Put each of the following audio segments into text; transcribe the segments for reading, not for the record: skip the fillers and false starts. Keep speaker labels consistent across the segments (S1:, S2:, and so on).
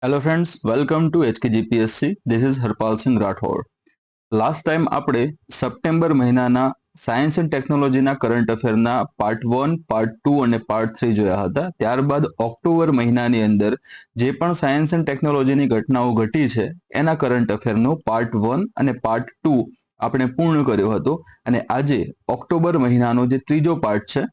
S1: Hello friends, welcome to HKGPSC. This is Harpal Singh Rathod. Last time આપણે September મહિનાના science and ટેકનોલોજીના current અફેરના part 1, part 2 અને part 3 જોયા હતા. ત્યારબાદ ઓક્ટોબર મહિનાની અંદર જે પણ સાયન્સ એન્ડ ટેકનોલોજીની ઘટનાઓ ઘટી છે એના કરંટ અફેરનો પાર્ટ 1 અને પાર્ટ 2 આપણે પૂર્ણ કર્યો હતો. અને આજે ઓક્ટોબર મહિનાનો જે ત્રીજો પાર્ટ છે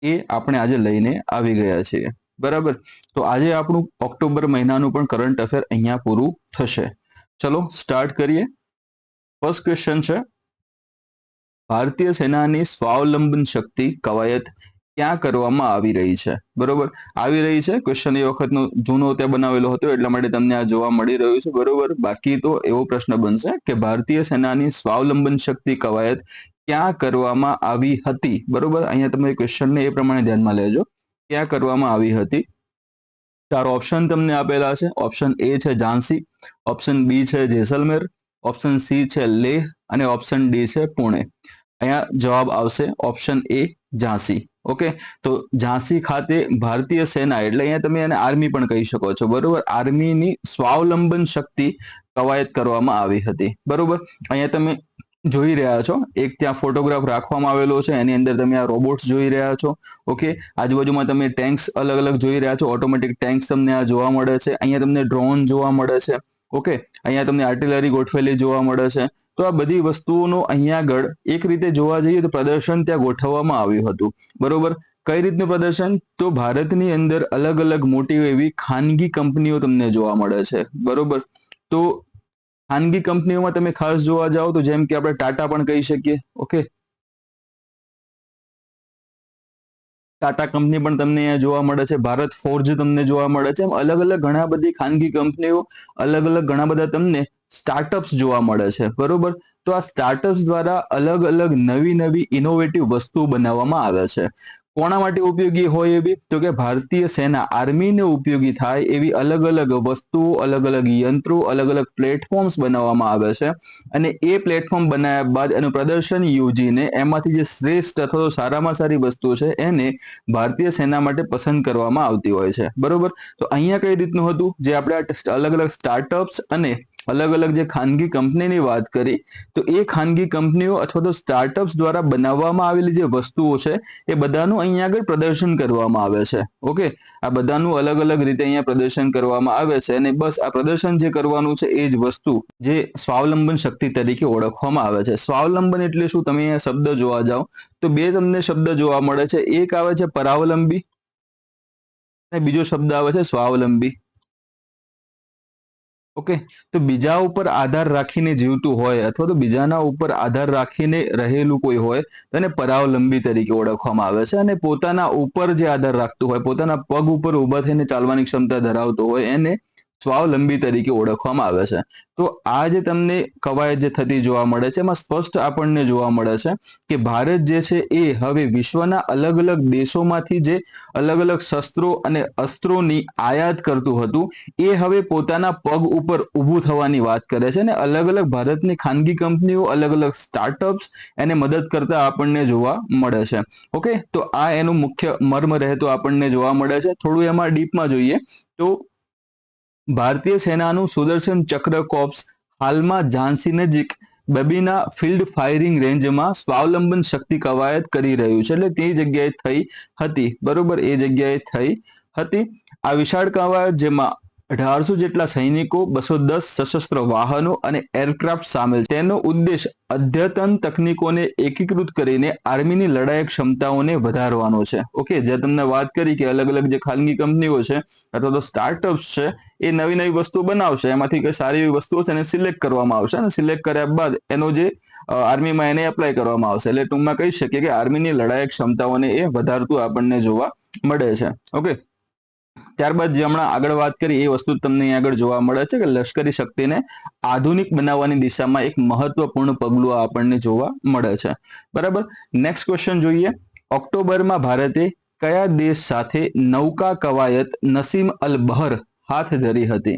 S1: એ આપણે આજે લઈને આવી ગયા છીએ. બરાબર, તો આજે આપણું ઓક્ટોબર મહિનાનું પણ કરંટ અફેર અહીંયા પૂરું થશે. ચલો સ્ટાર્ટ કરીએ. ફર્સ્ટ ક્વેશ્ચન છે, ભારતીય સેનાની સ્વાવલંબન શક્તિ કવાયત ક્યાં કરવામાં આવી રહી છે? બરોબર, આવી રહી છે. ક્વેશ્ચન એ વખતનો જૂનો ત્યાં બનાવેલો હતો એટલા માટે તમને આ જોવા મળી રહ્યું છે. બરોબર, બાકી તો એવો પ્રશ્ન બનશે કે ભારતીય સેનાની સ્વાવલંબન શક્તિ કવાયત ક્યાં કરવામાં આવી હતી? બરોબર, અહીંયા તમે ક્વેશ્ચનને એ પ્રમાણે ધ્યાનમાં લેજો. ક્યાં કરવામાં આવી હતી? ચાર ઓપ્શન તમને આપેલા છે. ઓપ્શન એ છે ઝાંસી, ઓપ્શન બી છે જેસલમેર, ઓપ્શન સી છે લેહ અને ઓપ્શન ડી છે પુણે. અહીંયા જવાબ આવશે ઓપ્શન એ ઝાંસી. ઓકે, તો ઝાંસી ખાતે ભારતીય સેના એટલે અહીંયા તમે એને આર્મી પણ કહી શકો છો. બરોબર, આર્મીની સ્વાવલંબન શક્તિ કવાયત કરવામાં આવી હતી. બરોબર, અહીંયા તમે જોઈ રહ્યા છો એક ત્યાં ફોટોગ્રાફ રાખવામાં આવેલો છે, એની અંદર તમે આ રોબોટ્સ જોઈ રહ્યા છો. ઓકે, આજુબાજુમાં તમે ટેન્ક્સ અલગ અલગ જોઈ રહ્યા છો. ઓટોમેટિક ટેન્ક્સ તમને આ જોવા મળે છે. અહીંયા તમને ડ્રોન જોવા મળે છે. ઓકે, અહીંયા તમને આર્ટિલરી ગોઠવેલી જોવા મળે છે. તો આ બધી વસ્તુઓનું અહીંયા આગળ એક રીતે જોવા જઈએ તો પ્રદર્શન ત્યાં ગોઠવવામાં આવ્યું હતું. બરોબર, કઈ રીતનું પ્રદર્શન? તો ભારતની અંદર અલગ અલગ મોટી એવી ખાનગી કંપનીઓ તમને જોવા મળે છે. બરોબર, તો ખાનગી કંપનીઓમાં તમે ખાસ જોવા જાઓ તો જેમ કે આપણે ટાટા પણ કહી શકીએ. ઓકે, ટાટા કંપની પણ તમને અહીંયા જોવા મળે છે. ભારત ફોર્જ તમને જોવા મળે છે. એમ અલગ અલગ ઘણા બધી ખાનગી કંપનીઓ, અલગ અલગ ઘણા બધા તમને સ્ટાર્ટઅપ્સ જોવા મળે છે. બરોબર, તો આ સ્ટાર્ટઅપ્સ દ્વારા અલગ અલગ નવી નવી ઇનોવેટિવ વસ્તુઓ બનાવવામાં આવે છે. કોના માટે ઉપયોગી હોય એવી? તો કે ભારતીય સેના આર્મીને ઉપયોગી થાય એવી અલગ અલગ વસ્તુઓ, અલગ અલગ યંત્રો, અલગ અલગ પ્લેટફોર્મ્સ બનાવવામાં આવે છે. અને એ પ્લેટફોર્મ બનાવ્યા બાદ એનું પ્રદર્શન યોજીને એમાંથી જે શ્રેષ્ઠ અથવા તો સારામાં સારી વસ્તુ છે એને ભારતીય સેના માટે પસંદ કરવામાં આવતી હોય છે. બરોબર, તો અહીંયા કઈ રીતનું હતું? જે આપણે અલગ અલગ સ્ટાર્ટઅપ્સ અને અલગ અલગ જે ખાનગી કંપનીની વાત કરી, તો એ ખાનગી કંપનીઓ અથવા તો સ્ટાર્ટઅપ્સ દ્વારા બનાવવામાં આવેલી જે વસ્તુઓ છે એ બધાનું અહીંયા આગળ પ્રદર્શન કરવામાં આવે છે. ઓકે, આ બધાનું અલગ અલગ રીતે અહીંયા પ્રદર્શન કરવામાં આવે છે. અને બસ આ પ્રદર્શન જે કરવાનું છે એ જ વસ્તુ જે સ્વાવલંબન શક્તિ તરીકે ઓળખવામાં આવે છે. સ્વાવલંબન એટલે શું? તમે અહીંયા શબ્દ જોવા જાઓ તો બે તમને શબ્દ જોવા મળે છે. એક આવે છે પરાવલંબી અને બીજો શબ્દ આવે છે સ્વાવલંબી. ઓકે, તો બીજા ઉપર આધાર રાખીને જીવતું હોય અથવા તો બીજાના ઉપર આધાર રાખીને રહેલું કોઈ હોય તેને પરાવલંબી તરીકે ઓળખવામાં આવે છે. અને પોતાના ઉપર જે આધાર રાખતું હોય, પોતાના પગ ઉપર ઊભા થઈને ચાલવાની ક્ષમતા ધરાવતો હોય એને સ્વાવલંબી તરીકે ઓળખવામાં આવે છે. તો આ જે તમને કવાયત જે થતી જોવા મળે છે એમાં સ્પષ્ટ આપણને જોવા મળે છે કે ભારત જે છે એ હવે વિશ્વના અલગ અલગ દેશોમાંથી જે અલગ અલગ શસ્ત્રો અને અસ્ત્રોની આયાત કરતું હતું એ હવે પોતાના પગ ઉપર ઊભું થવાની વાત કરે છે. અને અલગ અલગ ભારતની ખાનગી કંપનીઓ, અલગ અલગ સ્ટાર્ટઅપ્સ એને મદદ કરતા આપણને જોવા મળે છે. ઓકે, તો આ એનું મુખ્ય મર્મ રહેતો આપણને જોવા મળે છે. થોડું એમાં ડીપમાં જોઈએ તો ભારતીય સેનાનું સુદર્શન ચક્ર કોર્પ્સ હાલમાં ઝાંસી નજીક બબીના ફિલ્ડ ફાયરિંગ રેન્જમાં સ્વાવલંબન શક્તિ કવાયત કરી રહ્યું છે. એટલે તે જગ્યાએ થઈ હતી. બરોબર, એ જગ્યાએ થઈ હતી આ વિશાળ કવાયત, જેમાં 1800 જેટલા સૈનિકો, 210 સશસ્ત્ર વાહનો અને એરક્રાફ્ટ સામેલ છે. તેનો ઉદ્દેશ અદ્યતન તકનીકોને એકીકૃત કરીને આર્મીની લડાયક ક્ષમતાઓને વધારવાનો છે. ઓકે, જે તમને વાત કરી કે અલગ અલગ જે ખાનગી કંપનીઓ છે અથવા તો સ્ટાર્ટઅપ્સ છે એ નવી નવી વસ્તુ બનાવશે. એમાંથી કઈ સારી એવી વસ્તુઓ છે એને સિલેક્ટ કરવામાં આવશે અને સિલેક્ટ કર્યા બાદ એનો જે આર્મીમાં એને એપ્લાય કરવામાં આવશે. એટલે ટૂંકમાં કહી શકીએ કે આર્મીની લડાયક ક્ષમતાઓને એ વધારતું આપણને જોવા મળે છે. ઓકે, ત્યારબાદ જે હમણાં આગળ વાત કરી એ વસ્તુ તમને અહીં આગળ જોવા મળે છે કે લશ્કરી શક્તિને આધુનિક બનાવવાની દિશામાં એક મહત્વપૂર્ણ પગલું આપણને જોવા મળે છે. બરાબર, નેક્સ્ટ ક્વેશ્ચન જોઈએ. ઓક્ટોબરમાં ભારતે કયા દેશ સાથે નૌકા કવાયત નસીમ અલ બહર હાથ ધરી હતી?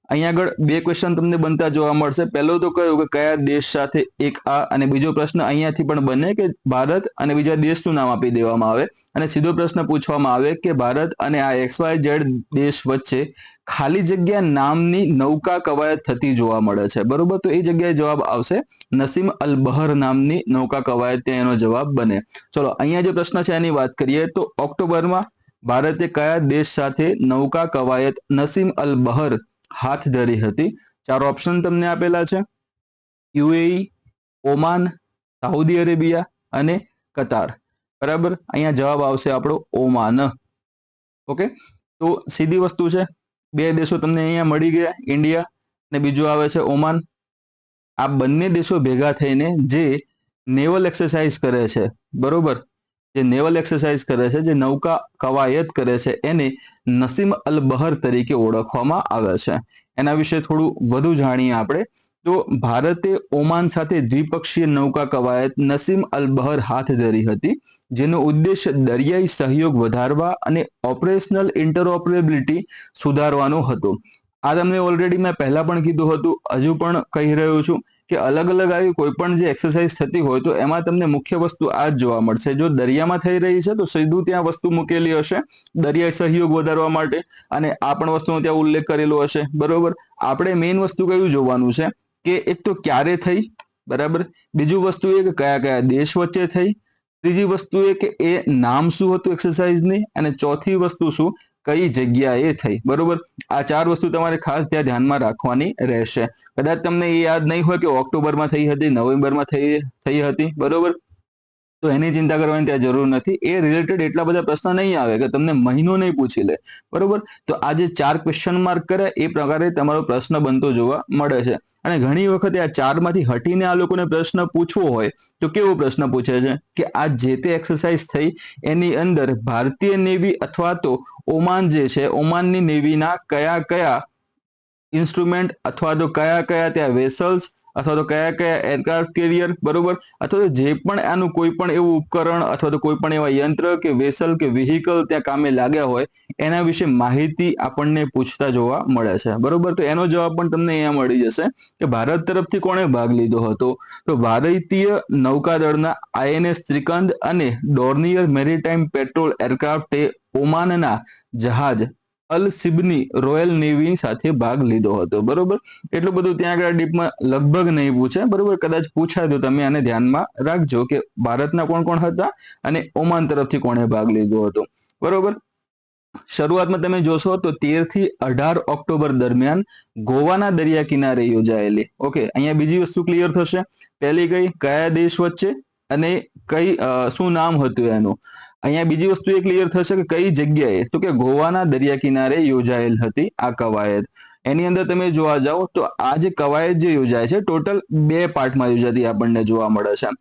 S1: અહીંયા આગળ બે ક્વેશ્ચન તમને બનતા જોવા મળશે. પહેલો તો કયો કે કયા દેશ સાથે એક આ, અને બીજો પ્રશ્ન અહીંયાથી પણ બને કે ભારત અને બીજા દેશનું નામ આપી દેવામાં આવે અને સીધો પ્રશ્ન પૂછવામાં આવે કે ભારત અને આ XYZ દેશ વચ્ચે ખાલી જગ્યા નામની નૌકા કવાયત થતી જોવા મળે છે. બરોબર, તો એ જગ્યાએ જવાબ આવશે નસીમ અલ બહર નામની નૌકા કવાયત, ત્યાં એનો જવાબ બને. ચલો અહીંયા જે પ્રશ્ન છે એની વાત કરીએ તો ઓક્ટોબરમાં ભારતે કયા દેશ સાથે નૌકા કવાયત નસીમ અલ બહર હાથ ધરી હતી? ચાર ઓપ્શન તમને આપેલા છે: યુએઈ, ઓમાન, સાઉદી અરેબિયા અને કતાર. બરાબર, અહીંયા જવાબ આવશે આપણો ઓમાન. ઓકે, તો સીધી વસ્તુ છે, બે દેશો તમને અહીંયા મળી ગયા, ઇન્ડિયા અને બીજું આવે છે ઓમાન. આ બંને દેશો ભેગા થઈને જે નેવલ એક્સરસાઇઝ કરે છે, બરોબર, જે નેવલ એક્સરસાઇઝ કરે છે, જે નૌકા કવાયત કરે છે, એને નસીમ અલ બહર તરીકે ઓળખવામાં આવે છે. એના વિશે થોડું વધુ જાણીએ આપણે. તો ભારતે ઓમાન સાથે દ્વિપક્ષીય નૌકા કવાયત નસીમ અલ બહર હાથ ધરી હતી, જેનો ઉદ્દેશ દરિયાઈ સહયોગ વધારવા અને ઓપરેશનલ ઇન્ટરઓપરેબિલિટી સુધારવાનો હતો. આ તમને ઓલરેડી મેં પહેલા પણ કીધું હતું, હજુ પણ કહી રહ્યો છું કે અલગ અલગ આવી કોઈ પણ જે એક્સરસાઇઝ થતી હોય તો એમાં તમને મુખ્ય વસ્તુ આ જ જોવા મળશે. જો દરિયામાં થઈ રહી છે તો સીધું ત્યાં વસ્તુ મૂકેલી હશે દરિયાઈ સહયોગ વધારવા માટે, અને આ પણ વસ્તુનો ત્યાં ઉલ્લેખ કરેલો હશે. બરોબર, આપણે મેઇન વસ્તુ કયું જોવાનું છે કે એક તો ક્યારે થઈ, બરાબર, બીજું વસ્તુ એ કે કયા કયા દેશ વચ્ચે થઈ, ત્રીજી વસ્તુ એ કે એ નામ શું હતું એક્સરસાઇઝની, અને ચોથી વસ્તુ શું, કઈ જગ્યાએ થઈ. બરોબર, આ ચાર વસ્તુ તમારે ખાસ ત્યાં ધ્યાનમાં રાખવાની રહેશે. કદાચ તમને એ યાદ નહીં હોય કે ઓક્ટોબરમાં થઈ હતી, નવેમ્બરમાં થઈ હતી, બરોબર, તો એની ચિંતા કરવાની ત્યાં જરૂર નથી. એ રિલેટેડ એટલા બધા પ્રશ્ન નહીં આવે કે તમને મહિનો નહીં પૂછી લે. બરોબર, તો આ જે ચાર ક્વેશ્ચન માર્ક કરે એ પ્રકારે તમારો પ્રશ્ન બનતો જોવા મળે છે. અને ઘણી વખત આ ચારમાંથી હટીને આ લોકોને પ્રશ્ન પૂછવો હોય તો કેવો પ્રશ્ન પૂછે છે કે આ જે તે એક્સરસાઇઝ થઈ એની અંદર ભારતીય નેવી અથવા તો ઓમાન જે છે, ઓમાનની નેવીના કયા કયા ઇન્સ્ટ્રુમેન્ટ અથવા તો કયા કયા ત્યાં વેસલ્સ અથવા તો કયા કયા એરક્રાફ્ટ કેરિયર, બરોબર, અથવા તો જે પણ આનું કોઈ પણ એવું ઉપકરણ અથવા તો કોઈ પણ એવા યંત્ર કે વેસલ કે વ્હીકલ ત્યાં કામે લાગ્યા હોય એના વિશે માહિતી આપણને પૂછતા જોવા મળે છે. બરોબર, તો એનો જવાબ પણ તમને અહીંયા મળી જશે કે ભારત તરફથી કોણે ભાગ લીધો હતો? તો ભારતીય નૌકાદળના INS ત્રિકંદ અને ડોર્નિયર મેરીટાઈમ પેટ્રોલ એરક્રાફ્ટે ઓમાનના જહાજ અલ સિબની રોયલ નેવી સાથે ભાગ લીધો હતો. બરોબર, એટલું બધું ત્યાં આગળ ડીપમાં લગભગ નહીં પૂછે. બરોબર, કદાચ પૂછાય તો તમે આને ધ્યાનમાં રાખજો કે ભારતના કોણ કોણ હતા અને ઓમાન તરફથી કોણે ભાગ લીધો હતો. બરોબર, શરૂઆતમાં તમે જોશો તો 13 થી 18 ઓક્ટોબર દરમિયાન ગોવાના દરિયા કિનારે યોજાયેલી. ઓકે, અહીંયા બીજી વસ્તુ ક્લિયર થશે. પહેલી કઈ, કયા દેશ વચ્ચે અને કઈ શું નામ હતું એનું. અહીંયા બીજી વસ્તુ એ ક્લિયર થશે કે કઈ જગ્યાએ, તો કે ગોવાના દરિયા કિનારે યોજાયેલ હતી આ કવાયત. એની અંદર તમે જોવા જાઓ તો આ જે કવાયત જે યોજાય છે ટોટલ 2 પાર્ટમાં યોજાતી આપણને જોવા મળે છે.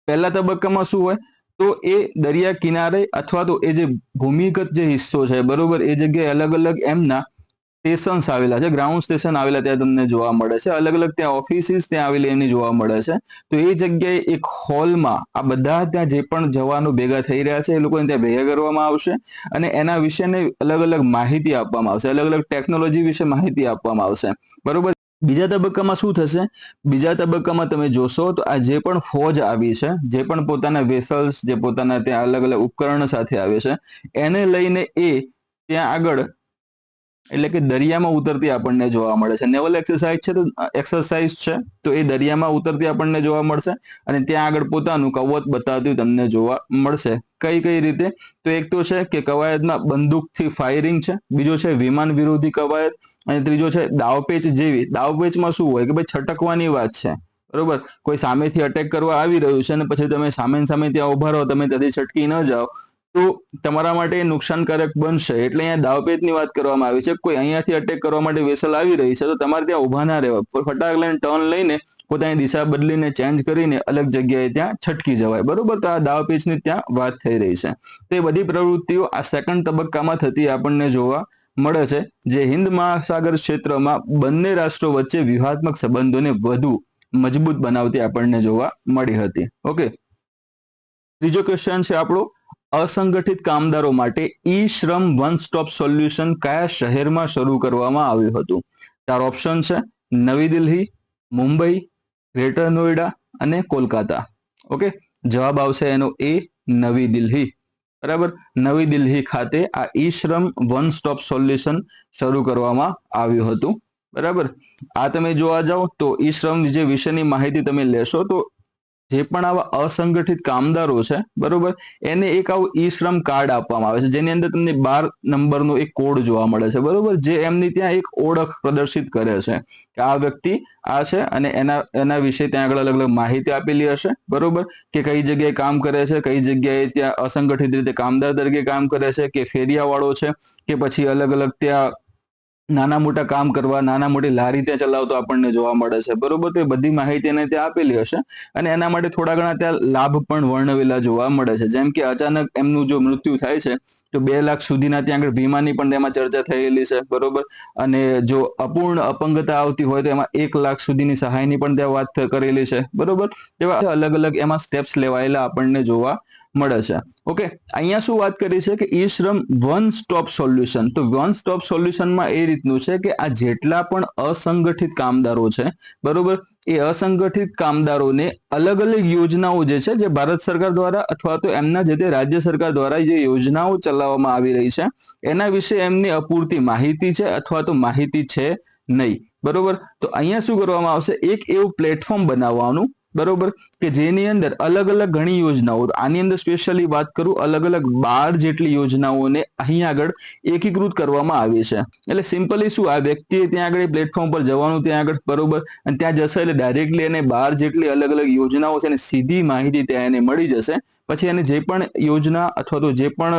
S1: પહેલા તબક્કામાં શું હોય તો એ દરિયા કિનારે અથવા તો એ જે ભૂમિગત જે હિસ્સો છે, બરોબર, એ જગ્યાએ અલગ અલગ એમના સ્ટેશન્સ આવેલા છે, ગ્રાઉન્ડ સ્ટેશન આવેલા ત્યાં તમને જોવા મળે છે. અલગ અલગ ત્યાં ઓફિસીસ ત્યાં આવેલી એમની જોવા મળે છે. તો એ જગ્યાએ એક હોલમાં આ બધા ત્યાં જે પણ જવાનો ભેગા થઈ રહ્યા છે એ લોકોને ત્યાં ભેગા કરવામાં આવશે અને એના વિશેની અલગ અલગ માહિતી આપવામાં આવશે, અલગ અલગ ટેકનોલોજી વિશે માહિતી આપવામાં આવશે. બરોબર, બીજા તબક્કામાં શું થશે? બીજા તબક્કામાં તમે જોશો તો આ જે પણ ફોજ આવી છે, જે પણ પોતાના વેસલ્સ, જે પોતાના ત્યાં અલગ અલગ ઉપકરણ સાથે આવે છે, એને લઈને એ ત્યાં આગળ એટલે કે દરિયામાં ઉતરતી આપણને જોવા મળે છે. નેવલ એક્સરસાઇઝ છે તો એ દરિયામાં ઉતરતી આપણને જોવા મળશે અને ત્યાં આગળ પોતાનું કવચ બતાવતી તમને જોવા મળશે. કઈ કઈ રીતે? તો એક તો છે કે કવાયતમાં બંદૂકથી ફાયરિંગ છે, બીજો છે વિમાન વિરોધી કવાયત, અને ત્રીજો છે દાવપેચ જેવી. દાવપેચમાં શું હોય કે ભાઈ છટકવાની વાત છે, બરોબર, કોઈ સામેથી અટેક કરવા આવી રહ્યું છે અને પછી તમે સામે ત્યાં ઉભા રહો, તમે ત્યાંથી છટકી ન જાઓ તો તમારા માટે નુકસાનકારક બનશે. એટલે અહીંયા દાવપેચની વાત કરવામાં આવી છે. કોઈ અહીંયાથી અટેક કરવા માટે વેસલ આવી રહી છે તો તમારે ત્યાં ઉભા ના રહેવા, ફટાક લઈને ટર્ન લઈને પોતાની દિશા બદલીને ચેન્જ કરીને અલગ જગ્યાએ ત્યાં છટકી જવાય. બરોબર, તો આ દાવપેચની ત્યાં વાત થઈ રહી છે. તો એ બધી પ્રવૃત્તિઓ આ સેકન્ડ તબક્કામાં થતી આપણને જોવા મળે છે, જે હિન્દ મહાસાગર ક્ષેત્રમાં બંને રાષ્ટ્રો વચ્ચે વ્યૂહાત્મક સંબંધોને વધુ મજબૂત બનાવતી આપણને જોવા મળી હતી. ઓકે, ત્રીજો ક્વેશ્ચન છે આપણો, અસંગઠિત કામદારો માટે ઈ શ્રમ વન સ્ટોપ સોલ્યુશન કયા શહેરમાં શરૂ કરવામાં આવ્યું હતું? ચાર ઓપ્શન છે, નવી દિલ્હી, મુંબઈ, ગ્રેટર નોઈડા અને કોલકાતા. ઓકે, જવાબ આવશે એનો એ, નવી દિલ્હી. બરાબર, નવી દિલ્હી ખાતે આ ઈ શ્રમ વન સ્ટોપ સોલ્યુશન શરૂ કરવામાં આવ્યું હતું. બરાબર, આ તમે જોવા જાઓ તો ઈ શ્રમ જે વિશેની માહિતી તમે લેશો તો જે પણ આવા અસંગઠિત કામદારો છે, બરોબર, એને એક આવું ઈ શ્રમ કાર્ડ આપવામાં આવે છે, જેની અંદર તમને 12 નંબરનો એક કોડ જોવા મળે છે, બરોબર, જે એમની ત્યાં એક ઓળખ પ્રદર્શિત કરે છે કે આ વ્યક્તિ આ છે અને એના વિશે ત્યાં આગળ અલગ અલગ માહિતી આપેલી હશે, બરોબર, કે કઈ જગ્યાએ કામ કરે છે, કઈ જગ્યાએ ત્યાં અસંગઠિત રીતે કામદાર તરીકે કામ કરે છે, કે ફેરિયાવાળો છે, કે પછી અલગ અલગ ત્યાં નાના મોટા કામ કરવા, નાના મોટી લારી ત્યાં ચલાવતો આપણને જોવા મળે છે, બરોબર, તો એ બધી માહિતી એને ત્યાં આપેલી હશે અને એના માટે થોડા ઘણા ત્યાં લાભ પણ વર્ણવેલા જોવા મળે છે. જેમ કે અચાનક એમનું જો મૃત્યુ થાય છે તો 2 લાખ સુધીના ત્યાં આગળ વીમાની પણ તેમાં ચર્ચા થયેલી છે, બરોબર, અને જો અપૂર્ણ અપંગતા આવતી હોય તો એમાં 1 લાખ સુધીની સહાયની પણ ત્યાં વાત કરેલી છે, બરોબર, એવા અલગ અલગ એમાં સ્ટેપ્સ લેવાયેલા આપણને જોવા મળે છે. ઓકે, અહીંયા શું વાત કરી છે કે ઈ શ્રમ વન સ્ટોપ સોલ્યુશન. તો વન સ્ટોપ સોલ્યુશનમાં એ રીતનું છે કે આ જેટલા પણ અસંગઠિત કામદારો છે, બરોબર, એ અસંગઠિત કામદારોને અલગ અલગ યોજનાઓ જે છે, જે ભારત સરકાર દ્વારા અથવા તો એમના જે તે રાજ્ય સરકાર દ્વારા જે યોજનાઓ ચલાવવામાં આવી રહી છે એના વિશે એમની અપૂરતી માહિતી છે અથવા તો માહિતી છે નહીં, બરોબર, તો અહીંયા શું કરવામાં આવશે, એક એવું પ્લેટફોર્મ બનાવવાનું, બરોબર, કે જેની અંદર અલગ અલગ ઘણી યોજનાઓ, આની અંદર સ્પેશિયલી વાત કરું, અલગ અલગ 12 જેટલી યોજનાઓને અહીં આગળ એકીકૃત કરવામાં આવી છે. એટલે સિમ્પલી શું, આ વ્યક્તિએ ત્યાં આગળ પ્લેટફોર્મ પર જવાનું ત્યાં આગળ, બરોબર, અને ત્યાં જશે એટલે ડાયરેક્ટલી એને 12 જેટલી અલગ અલગ યોજનાઓ છે અને સીધી માહિતી ત્યાં એને મળી જશે. પછી એને જે પણ યોજના અથવા તો જે પણ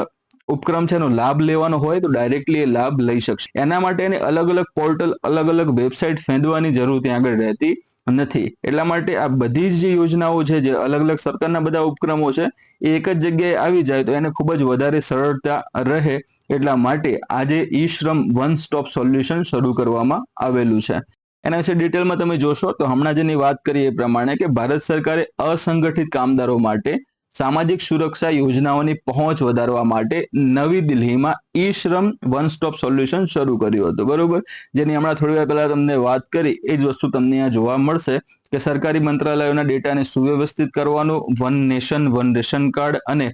S1: ઉપક્રમ છે એનો લાભ લેવાનો હોય તો ડાયરેક્ટલી એ લાભ લઈ શકશે. એના માટે એને અલગ અલગ પોર્ટલ, અલગ અલગ વેબસાઇટ ફેંદવાની જરૂર ત્યાં આગળ રહેતી નથી. એટલા માટે આ બધી જ જે યોજનાઓ છે, જે અલગ અલગ સરકારના બધા ઉપક્રમો છે, એ એક જ જગ્યાએ આવી જાય તો એને ખૂબ જ વધારે સરળતા રહે. એટલા માટે આજે ઈ શ્રમ વન સ્ટોપ સોલ્યુશન શરૂ કરવામાં આવેલું છે. એના વિશે ડિટેલમાં તમે જોશો તો હમણાં જેની વાત કરી એ પ્રમાણે કે ભારત સરકારે અસંગઠિત કામદારો માટે સામાજિક સુરક્ષા યોજનાઓની પહોંચ વધારવા માટે નવી દિલ્હીમાં ઈ શ્રમ વન સ્ટોપ સોલ્યુશન શરૂ કર્યું હતું, બરોબર, જેની હમણાં થોડી વાર પહેલા તમને વાત કરી એ જ વસ્તુ તમને અહીંયા જોવા મળશે કે સરકારી મંત્રાલયોના ડેટાને સુવ્યવસ્થિત કરવાનું, one nation one ration card અને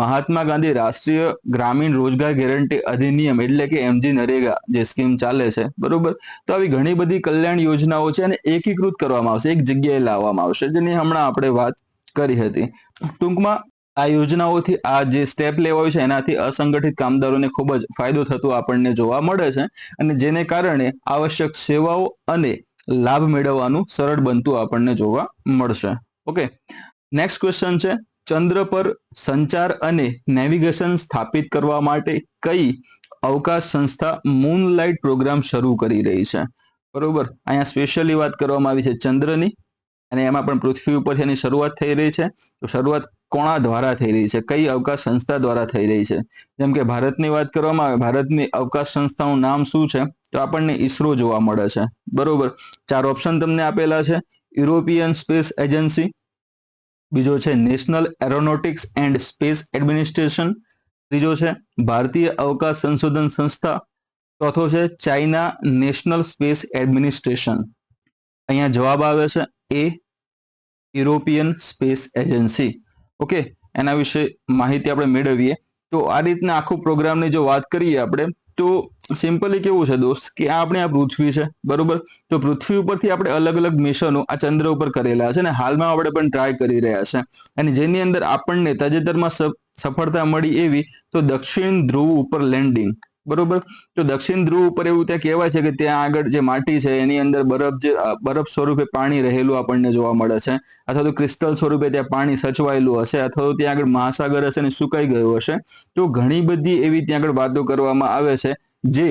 S1: મહાત્મા ગાંધી રાષ્ટ્રીય ગ્રામીણ રોજગાર ગેરંટી અધિનિયમ એટલે કે એમજી નરેગા જે સ્કીમ ચાલે છે, બરોબર, તો આવી ઘણી બધી કલ્યાણ યોજનાઓ છે અને એકીકૃત કરવામાં આવશે, એક જગ્યાએ લાવવામાં આવશે, જેની હમણાં આપણે વાત કરી હતી. ટૂંકમાં આ યોજનાઓથી આ જે સ્ટેપ લેવાયું છે એનાથી અસંગઠિત કામદારોને ખૂબ જ ફાયદો થતો આપણને જોવા મળે છે અને જેને કારણે આવશ્યક સેવાઓ અને લાભ મેળવવાનું સરળ બનતું આપણને જોવા મળશે. ઓકે, નેક્સ્ટ ક્વેશ્ચન છે, ચંદ્ર પર સંચાર અને નેવિગેશન સ્થાપિત કરવા માટે કઈ અવકાશ સંસ્થા મૂનલાઇટ પ્રોગ્રામ શરૂ કરી રહી છે, બરોબર, અહીંયા સ્પેશિયલી વાત કરવામાં આવી છે ચંદ્રની અને એમાં પણ પૃથ્વી ઉપર એની શરૂઆત થઈ રહી છે. તો શરૂઆત કોના દ્વારા થઈ રહી છે, કઈ અવકાશ સંસ્થા દ્વારા થઈ રહી છે? જેમ કે ભારતની વાત કરવામાં આવે, ભારતની અવકાશ સંસ્થાનું નામ શું છે તો આપણને ઈસરો જોવા મળે છે, બરોબર. 4 ઓપ્શન તમને આપેલા છે, યુરોપિયન સ્પેસ એજન્સી, બીજો છે national aeronautics and space administration, ત્રીજો છે ભારતીય અવકાશ સંશોધન સંસ્થા, ચોથો છે ચાઇના નેશનલ સ્પેસ એડમિનિસ્ટ્રેશન. અહીંયા જવાબ આવે છે એ, યુરોપિયન સ્પેસ એજન્સી. ઓકે, એના વિશે માહિતી આપણે મેળવીએ તો આ રીતના આખો પ્રોગ્રામની જો વાત કરીએ આપણે તો સિમ્પલી કેવું છે દોસ્ત કે આપણે આ પૃથ્વી છે, બરોબર, તો પૃથ્વી ઉપરથી આપણે અલગ અલગ મિશનો આ ચંદ્ર ઉપર કરેલા છે અને હાલમાં આપણે પણ ટ્રાય કરી રહ્યા છે અને જેની અંદર આપણને તાજેતરમાં સફળતા મળી એવી તો દક્ષિણ ધ્રુવ ઉપર લેન્ડિંગ, બરોબર, તો દક્ષિણ ધ્રુવ ઉપર એવું ત્યાં કહેવાય છે કે ત્યાં આગળ જે માટી છે એની અંદર બરફ સ્વરૂપે પાણી રહેલું આપણને જોવા મળે છે અથવા તો ક્રિસ્ટલ સ્વરૂપે ત્યાં પાણી સચવાયેલું હશે અથવા તો ત્યાં આગળ મહાસાગર હશે અને સુકાઈ ગયું હશે. તો ઘણી બધી એવી ત્યાં આગળ વાતો કરવામાં આવે છે જે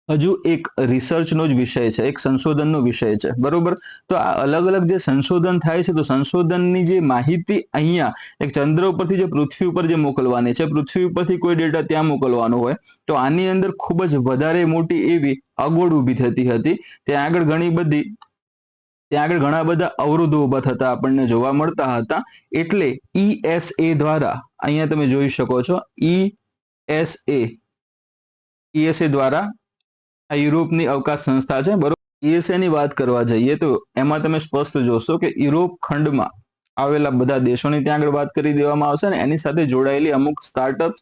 S1: હજુ એક રિસર્ચનો જ વિષય છે, એક સંશોધનનો વિષય છે, બરોબર. તો આ અલગ અલગ જે સંશોધન થાય છે તો સંશોધનની જે માહિતી અહીંયા એક ચંદ્ર ઉપરથી જે પૃથ્વી ઉપર જે મોકલવાની છે, પૃથ્વી ઉપરથી કોઈ ડેટા ત્યાં મોકલવાનો હોય તો આની અંદર ખૂબ જ વધારે મોટી એવી અગવડ ઊભી થતી હતી. ત્યાં આગળ ઘણા બધા અવરોધો ઊભા થતા આપણને જોવા મળતા હતા. એટલે ESA દ્વારા અહીંયા તમે જોઈ શકો છો ESA દ્વારા આ યુરોપની અવકાશ સંસ્થા છે, બરોબર. ઈએસએ ની વાત કરવા જઈએ તો એમાં તમે સ્પષ્ટ જોશો કે યુરોપ ખંડમાં આવેલા બધા દેશોની ત્યાં આગળ વાત કરી દેવામાં આવશે ને એની સાથે જોડાયેલી અમુક સ્ટાર્ટઅપ,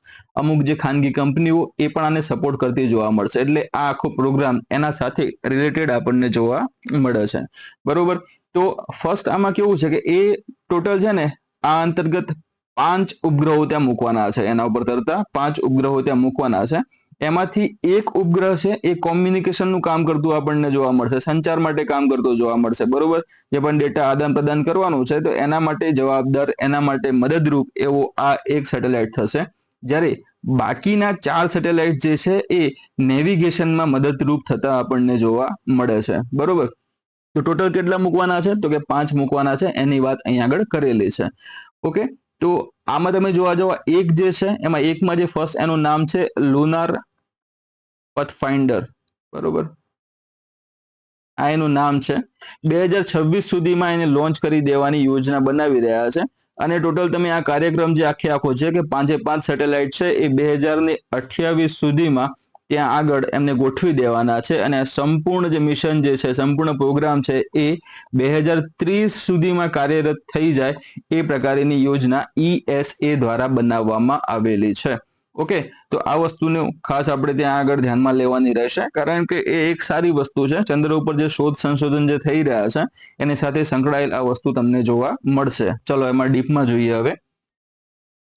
S1: અમુક જે ખાનગી કંપનીઓ એ પણ આને સપોર્ટ કરતી જોવા મળશે. એટલે આ આખો પ્રોગ્રામ એના સાથે રિલેટેડ આપણને જોવા મળે છે, બરોબર. તો ફર્સ્ટ આમાં કેવું છે કે એ ટોટલ છે ને આ અંતર્ગત 5 ઉપગ્રહો ત્યાં મૂકવાના છે, એના ઉપર તરતા 5 ઉપગ્રહો ત્યાં મૂકવાના છે. એમાંથી એક ઉપગ્રહ છે એ કોમ્યુનિકેશનનું કામ કરતું આપણને જોવા મળશે, સંચાર માટે કામ કરતો જોવા મળશે, બરોબર. જે પણ ડેટા આદાન પ્રદાન કરવાનું છે તો એના માટે જવાબદાર, એના માટે મદદરૂપ એવો આ એક સેટેલાઇટ થશે. જ્યારે બાકીના 4 સેટેલાઇટ જે છે એ નેવિગેશનમાં મદદરૂપ થતા આપણને જોવા મળે છે, બરોબર. તો ટોટલ કેટલા મૂકવાના છે? તો કે 5 મૂકવાના છે, એની વાત અહીં આગળ કરેલી છે. ઓકે, તો આમાં તમે જોવા જાવ એક જે છે એમાં એકમાં જે ફર્સ્ટ એનું નામ છે લુનાર પથફાઇન્ડર, બરોબર. આ એનું નામ છે. 2026 સુધીમાં એને લોન્ચ કરી દેવાની યોજના બનાવી રહ્યા છે. અને ટોટલ તમે આ કાર્યક્રમ જે આખો છે કે 5 સેટેલાઇટ છે એ 2028 સુધીમાં ત્યાં આગળ એમને ગોઠવી દેવાના છે. અને સંપૂર્ણ જે મિશન જે છે, સંપૂર્ણ પ્રોગ્રામ છે એ 2030 સુધીમાં કાર્યરત થઈ જાય એ પ્રકારની યોજના ESA દ્વારા બનાવવામાં આવેલી છે. ઓકે, તો આ વસ્તુને ખાસ આપણે ત્યાં આગળ ધ્યાનમાં લેવાની રહેશે, કારણ કે એ એક સારી વસ્તુ છે. ચંદ્ર ઉપર જે શોધ સંશોધન જે થઈ રહ્યા છે એની સાથે સંકળાયેલ આ વસ્તુ તમને જોવા મળશે. ચલો એમાં ડીપમાં જોઈએ હવે.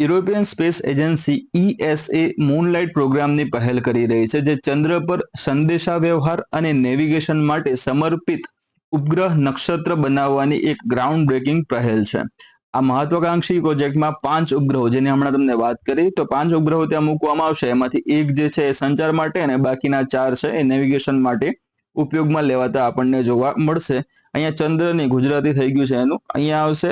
S1: European space agency ESA moonlight પ્રોગ્રામની પહેલ કરી રહી છે, જે ચંદ્ર પર સંદેશાવ્યવહાર અને નેવિગેશન માટે સમર્પિત ઉપગ્રહ નક્ષત્ર બનાવવાની એક ગ્રાઉન્ડ બ્રેકિંગ પહેલ છે. આ મહત્વાકાંક્ષી પ્રોજેક્ટમાં 5 ઉપગ્રહો, જેની હમણાં તમને વાત કરી, તો 5 ઉપગ્રહો ત્યાં મૂકવામાં આવશે. એમાંથી એક જે છે એ સંચાર માટે અને બાકીના 4 છે એ નેવિગેશન માટે ઉપયોગમાં લેવાતા આપણને જોવા મળશે. અહીંયા ચંદ્રની ગુજરાતી થઈ ગયું છે એનું, અહીંયા આવશે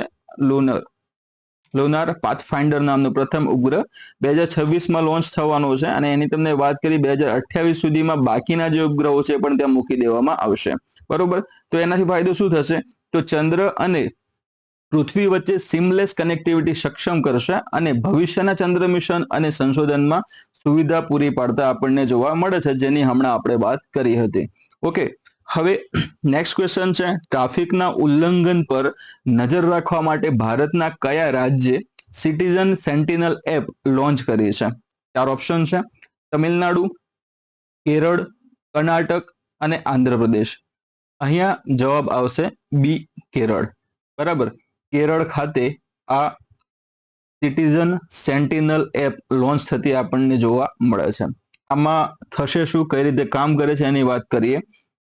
S1: લુનાર પાથફાઇન્ડર નામનું પ્રથમ ઉપગ્રહ 2026માં લોન્ચ થવાનું છે. અને એની તમને વાત કરી 2028 સુધીમાં બાકીના જે ઉપગ્રહો છે પણ ત્યાં મૂકી દેવામાં આવશે, બરોબર. તો એનાથી ફાયદો શું થશે? તો ચંદ્ર અને પૃથ્વી વચ્ચે સિમલેસ કનેક્ટિવિટી સક્ષમ કરશે અને ભવિષ્યના ચંદ્ર મિશન અને સંશોધનમાં સુવિધા પૂરી પાડતા આપણને જોવા મળે છે, જેની હમણાં આપણે વાત કરી હતી. ઓકે, હવે નેક્સ્ટ ક્વેશ્ચન છે, ટ્રાફિકના ઉલ્લંઘન પર નજર રાખવા માટે ભારતના કયા રાજ્યે સિટીઝન સેન્ટિનલ એપ લોન્ચ કરી છે? 4 ઓપ્શન છે: તમિલનાડુ, કેરળ, કર્ણાટક અને આંધ્રપ્રદેશ. અહીંયા જવાબ આવશે બી, કેરળ, બરાબર. કેરળ ખાતે આ સિટીઝન સેન્ટિનલ એપ લોન્ચ થતી આપણને જોવા મળે છે. આમાં થશે શું, કઈ રીતે કામ કરે છે એની વાત કરીએ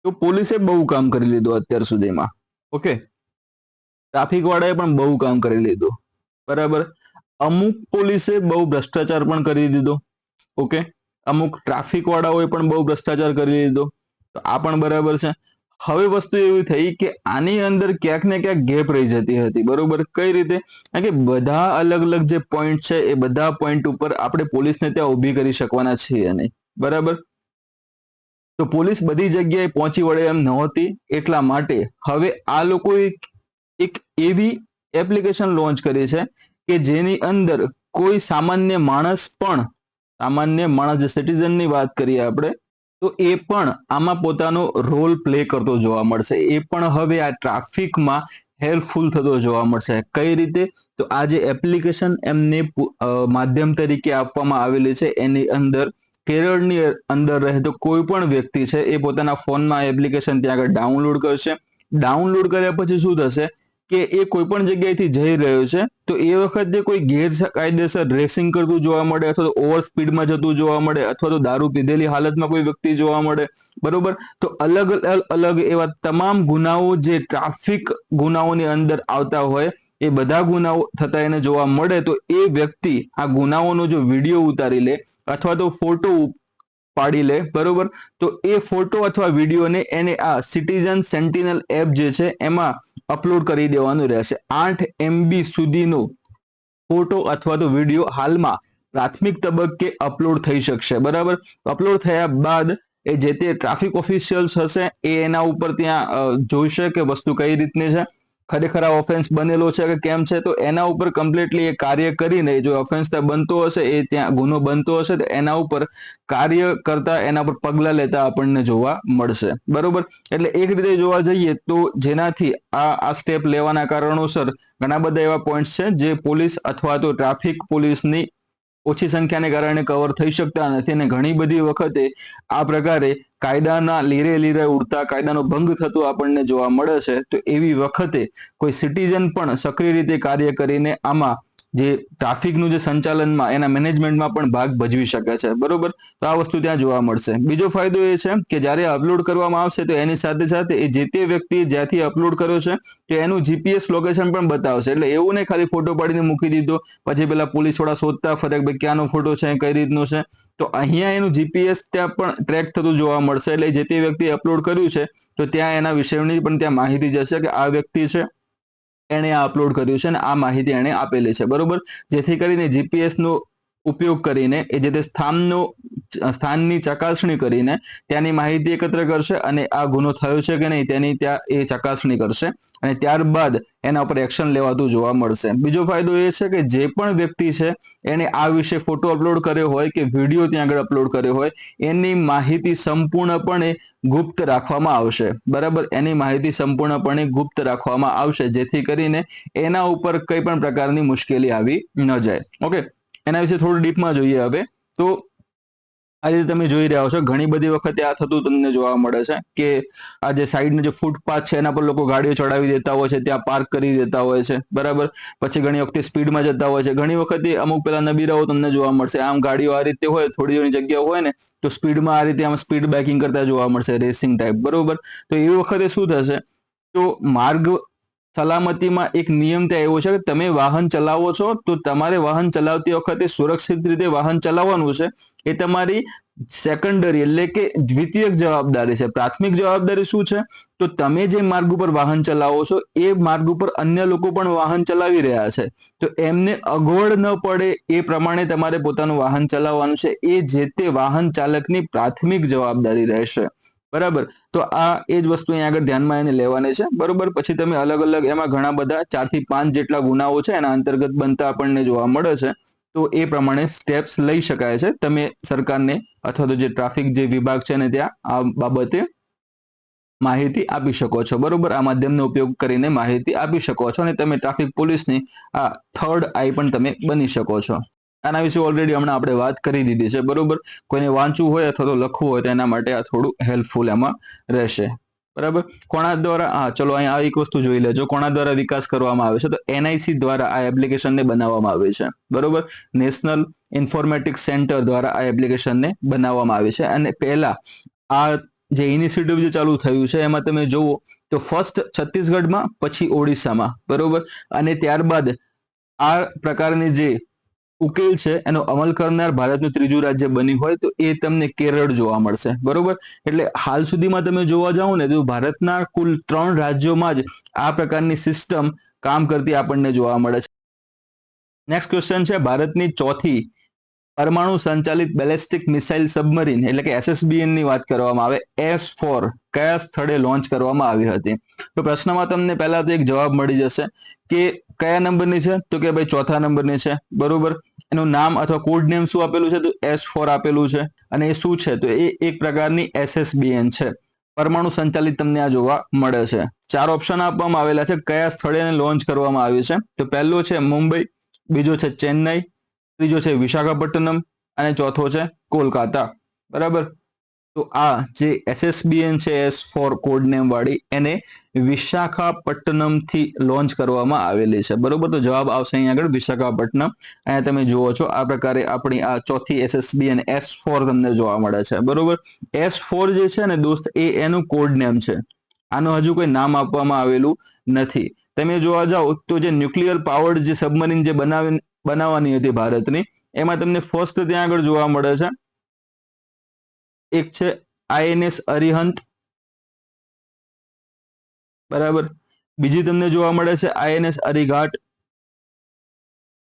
S1: તો પોલીસે બહુ કામ કરી લીધું અત્યાર સુધીમાં. ઓકે, ટ્રાફિક વાળાએ પણ બહુ કામ કરી લીધું, બરાબર. અમુક પોલીસે બહુ ભ્રષ્ટાચાર પણ કરી દીધો. ઓકે, અમુક ટ્રાફિક વાળાઓએ પણ બહુ ભ્રષ્ટાચાર કરી લીધો. તો આ પણ બરાબર છે. હવે વસ્તુ એવી થઈ કે આની અંદર ક્યાંક ને ક્યાંક ગેપ રહી જતી હતી, બરોબર. કઈ રીતે? કારણ કે બધા અલગ અલગ જે પોઈન્ટ છે એ બધા પોઈન્ટ ઉપર આપણે પોલીસને ત્યાં ઊભી કરી શકવાના છીએ નહીં, બરાબર. તો પોલીસ બધી જગ્યાએ પહોંચી વળે એમ નહોતી, એટલા માટે હવે આ લોકોએ એક એવી એપ્લિકેશન લોન્ચ કરી છે કે જેની અંદર કોઈ સામાન્ય માણસ પણ, સામાન્ય માણસ જે સિટીઝનની વાત કરીએ આપણે, તો એ પણ આમાં પોતાનો રોલ પ્લે કરતો જોવા મળશે. એ પણ હવે આ ટ્રાફિકમાં હેલ્પફુલ થતો જોવા મળશે. કઈ રીતે? તો આ જે એપ્લિકેશન એમને માધ્યમ તરીકે આપવામાં આવેલી છે એની અંદર કેરળની અંદર રહેતો કોઈ પણ વ્યક્તિ છે એ પોતાના ફોનમાં એપ્લિકેશન ત્યાં આગળ ડાઉનલોડ કરશે. ડાઉનલોડ કર્યા પછી શું થશે કે એ કોઈ પણ જગ્યાએથી જઈ રહ્યો છે તો એ વખતે કોઈ ગેરકાયદેસર રેસિંગ કરતું જોવા મળે, અથવા તો ઓવર સ્પીડમાં જતું જોવા મળે, અથવા તો દારૂ પીધેલી હાલતમાં કોઈ વ્યક્તિ જોવા મળે, બરોબર. તો અલગ અલગ એવા તમામ ગુનાઓ જે ટ્રાફિક ગુનાઓની અંદર આવતા હોય એ બધા ગુનાઓ થતા એને જોવા મળે, તો એ વ્યક્તિ આ ગુનાઓનો જો વિડીયો ઉતારી લે અથવા તો ફોટો પાડી લે, બરોબર. તો એ ફોટો અથવા વિડીયોને એને આ સિટીઝન સેન્ટિનલ એપ જે છે એમાં અપલોડ કરી દેવાનું રહેશે. 8 MB સુધીનો ફોટો અથવા તો વિડીયો હાલમાં પ્રાથમિક તબક્કે અપલોડ થઈ શકશે, બરાબર. અપલોડ થયા બાદ એ જે તે ટ્રાફિક ઓફિશિયલ્સ હશે એ એના ઉપર ત્યાં જોઈશે કે વસ્તુ કઈ રીતની છે. ખરેખર આ ઓફેન્સ બનેલો છે કે કેમ છે, તો એના ઉપર કમ્પ્લીટલી એ કાર્ય કરીને જો ઓફેન્સ ત્યાં બનતો હશે, એ ત્યાં ગુનો બનતો હશે, તો એના ઉપર કાર્ય કરતા, એના પર પગલા લેતા આપણને જોવા મળશે. બરોબર, એટલે એક રીતે જોવા જઈએ તો જેનાથી આ સ્ટેપ લેવાના કારણોસર ઘણા બધા એવા પોઈન્ટ્સ છે જે પોલીસ અથવા તો ટ્રાફિક પોલીસની ઓછી સંખ્યાને કારણે કવર થઈ શકતા નથી, અને ઘણી બધી વખતે આ પ્રકારે કાયદાના લીરે લીરે ઉડતા કાયદાનો ભંગ થતો આપણને જોવા મળે છે. તો એવી વખતે કોઈ સિટીઝન પણ સક્રિય રીતે કાર્ય કરીને આમાં જે ટ્રાફિકનું જે સંચાલનમાં એના મેનેજમેન્ટમાં પણ ભાગ ભજવી શકે છે. બરોબર, તો આ વસ્તુ ત્યાં જોવા મળશે. બીજો ફાયદો એ છે કે જ્યારે અપલોડ કરવામાં આવશે તો એની સાથે સાથે એ જે તે વ્યક્તિ જ્યાંથી અપલોડ કર્યો છે કે એનું જીપીએસ લોકેશન પણ બતાવશે. એટલે એવું નહીં ખાલી ફોટો પાડીને મૂકી દીધો પછી પેલા પોલીસ વાળા શોધતા ફરે ભાઈ ક્યાંનો ફોટો છે, કઈ રીતનો છે, તો અહીંયા એનું જીપીએસ ત્યાં પણ ટ્રેક થતું જોવા મળશે. એટલે જે તે વ્યક્તિએ અપલોડ કર્યું છે તો ત્યાં એના વિષયની પણ ત્યાં માહિતી જશે કે આ વ્યક્તિ છે, એણે આ અપલોડ કર્યું છે અને આ માહિતી એણે આપેલી છે. બરોબર, જેથી કરીને જીપીએસ નો ઉપયોગ કરીને એ જે તે સ્થાનની ચકાસણી કરીને ત્યાંની માહિતી એકત્ર કરશે અને આ ગુનો થયો છે કે નહીં તેની ત્યાં એ ચકાસણી કરશે અને ત્યારબાદ એના ઉપર એક્શન લેવાતું જોવા મળશે. બીજો ફાયદો એ છે કે જે પણ વ્યક્તિ છે એને આ વિશે ફોટો અપલોડ કર્યો હોય કે વિડીયો ત્યાં આગળ અપલોડ કર્યો હોય, એની માહિતી સંપૂર્ણપણે ગુપ્ત રાખવામાં આવશે. બરાબર, એની માહિતી સંપૂર્ણપણે ગુપ્ત રાખવામાં આવશે, જેથી કરીને એના ઉપર કઈ પણ પ્રકારની મુશ્કેલી આવી ન જાય. ઓકે, એના વિશે થોડું ડીપમાં જોઈએ હવે. તો આ રીતે તમે જોઈ રહ્યા છો ઘણી બધી વખતે આ થતું તમને જોવા મળે છે કે આ જે સાઈડનો જે ફૂટપાથ છે એના પર લોકો ગાડીઓ ચડાવી દેતા હોય છે, ત્યાં પાર્ક કરી દેતા હોય છે. બરાબર, પછી ઘણી વખતે સ્પીડમાં જતા હોય છે. ઘણી વખતે અમુક પેલા નબીરાઓ તમને જોવા મળશે, આમ ગાડીઓ આ રીતે હોય, થોડી ઘણી જગ્યા હોય ને તો સ્પીડમાં આ રીતે આમ સ્પીડ બ્રેકિંગ કરતા જોવા મળશે, રેસિંગ ટાઈપ. બરોબર, તો એવી વખતે શું થશે, તો માર્ગ સલામતીમાં એક નિયમ ત્યાં એવો છે કે તમે વાહન ચલાવો છો તો તમારે વાહન ચલાવતી વખતે સુરક્ષિત રીતે વાહન ચલાવવાનું છે. એ તમારી સેકન્ડરી એટલે કે દ્વિતીયક જવાબદારી છે. પ્રાથમિક જવાબદારી શું છે, તો તમે જે માર્ગ ઉપર વાહન ચલાવો છો એ માર્ગ ઉપર અન્ય લોકો પણ વાહન ચલાવી રહ્યા છે, તો એમને અગવડ ન પડે એ પ્રમાણે તમારે પોતાનું વાહન ચલાવવાનું છે. એ જે તે વાહન ચાલકની પ્રાથમિક જવાબદારી રહેશે. બરાબર, તો આ એ જ વસ્તુ અહીંયા આગળ ધ્યાનમાં એને લેવાની છે. બરોબર, પછી તમે અલગ અલગ એમાં ઘણા બધા 4 થી 5 જેટલા ગુનાઓ છે એના અંતર્ગત બનતા આપણને જોવા મળે છે. તો એ પ્રમાણે સ્ટેપ્સ લઈ શકાય છે. તમે સરકારને અથવા તો જે ટ્રાફિક જે વિભાગ છે ને ત્યાં આ બાબતે માહિતી આપી શકો છો. બરોબર, આ માધ્યમનો ઉપયોગ કરીને માહિતી આપી શકો છો અને તમે ટ્રાફિક પોલીસની આ થર્ડ આઈ પણ તમે બની શકો છો. આના વિશે ઓલરેડી હમણાં આપણે વાત કરી દીધી છે. બરોબર, કોઈને વાંચવું હોય અથવા તો લખવું હોય તો એના માટે આ થોડું હેલ્પફુલ એમાં રહેશે. બરાબર, કોના દ્વારા, હા ચલો અહીંયા આ એક વસ્તુ જોઈ લેજો, કોના દ્વારા વિકાસ કરવામાં આવે છે, તો એનઆઈસી દ્વારા આ એપ્લિકેશનને બનાવવામાં આવી છે. બરોબર, નેશનલ ઇન્ફોર્મેટિક્સ સેન્ટર દ્વારા આ એપ્લિકેશનને બનાવવામાં આવી છે. અને પહેલા આ જે ઇનિશિયેટિવ જે ચાલુ થયું છે એમાં તમે જુઓ તો ફર્સ્ટ છત્તીસગઢમાં, પછી ઓડિશામાં. બરોબર, અને ત્યારબાદ આ પ્રકારની જે ઉકેલ છે એનો અમલ કરનાર ભારતનું ત્રીજું રાજ્ય બન્યું હોય તો એ તમને કેરળ જોવા મળશે. બરોબર, એટલે હાલ સુધીમાં તમે જોવા જાઓ ને તો ભારતના કુલ 3 રાજ્યોમાં જ આ પ્રકારની સિસ્ટમ કામ કરતી આપણને જોવા મળે છે. નેક્સ્ટ ક્વેશ્ચન છે, ભારતની ચોથી પરમાણુ સંચાલિત બેલેસ્ટિક મિસાઇલ સબમરીન એટલે કે એસએસબીએન ની વાત કરવામાં આવે, S4 કયા સ્થળે લોન્ચ કરવામાં આવી હતી? તો પ્રશ્નમાં તમને પહેલા તો એક જવાબ મળી જશે કે કયા નંબરની છે, તો કે ભાઈ ચોથા નંબરની છે. બરોબર, એનું નામ અથવા કોડ નેમ શું આપેલું છે, તો S4 આપેલું છે. અને એ શું છે, તો એ એક પ્રકારની એસએસબીએન છે. પરમાણુ સંચાલિત તમને આ જોવા મળે છે. 4 ઓપ્શન આપવામાં આવેલા છે કયા સ્થળે લોન્ચ કરવામાં આવ્યું છે. તો પહેલો છે મુંબઈ, બીજો છે ચેન્નઈ, ત્રીજો છે વિશાખાપટ્ટનમ અને ચોથો છે કોલકાતા. બરાબર, તો આ જે એસએસબીએન છે S4 કોડ નેમ વાળી, એને વિશાખાપટ્ટનમ થી લોન્ચ કરવામાં આવેલી છે. બરોબર, તો જવાબ આવશે અહીંયા આગળ વિશાખાપટ્ટનમ. અહીંયા તમે જુઓ છો આ પ્રકારે આપણી આ ચોથી એસએસબીએન S4 તમને જોવા મળે છે. બરોબર, S4 જે છે ને દોસ્ત એ એનું કોડ નેમ છે. આનું હજુ કોઈ નામ આપવામાં આવેલું નથી. તમે જોવા જાઓ તો જે ન્યુક્લિયર પાવર્ડ જે સબમરીન જે બનાવવાની હતી ભારતની, એમાં તમને ફર્સ્ટ ત્યાં આગળ જોવા મળે છે, એક છે આઈએનએસ અરિહંત. બરાબર, બીજી તમને જોવા મળે છે આઈએનએસ અરિઘાટ,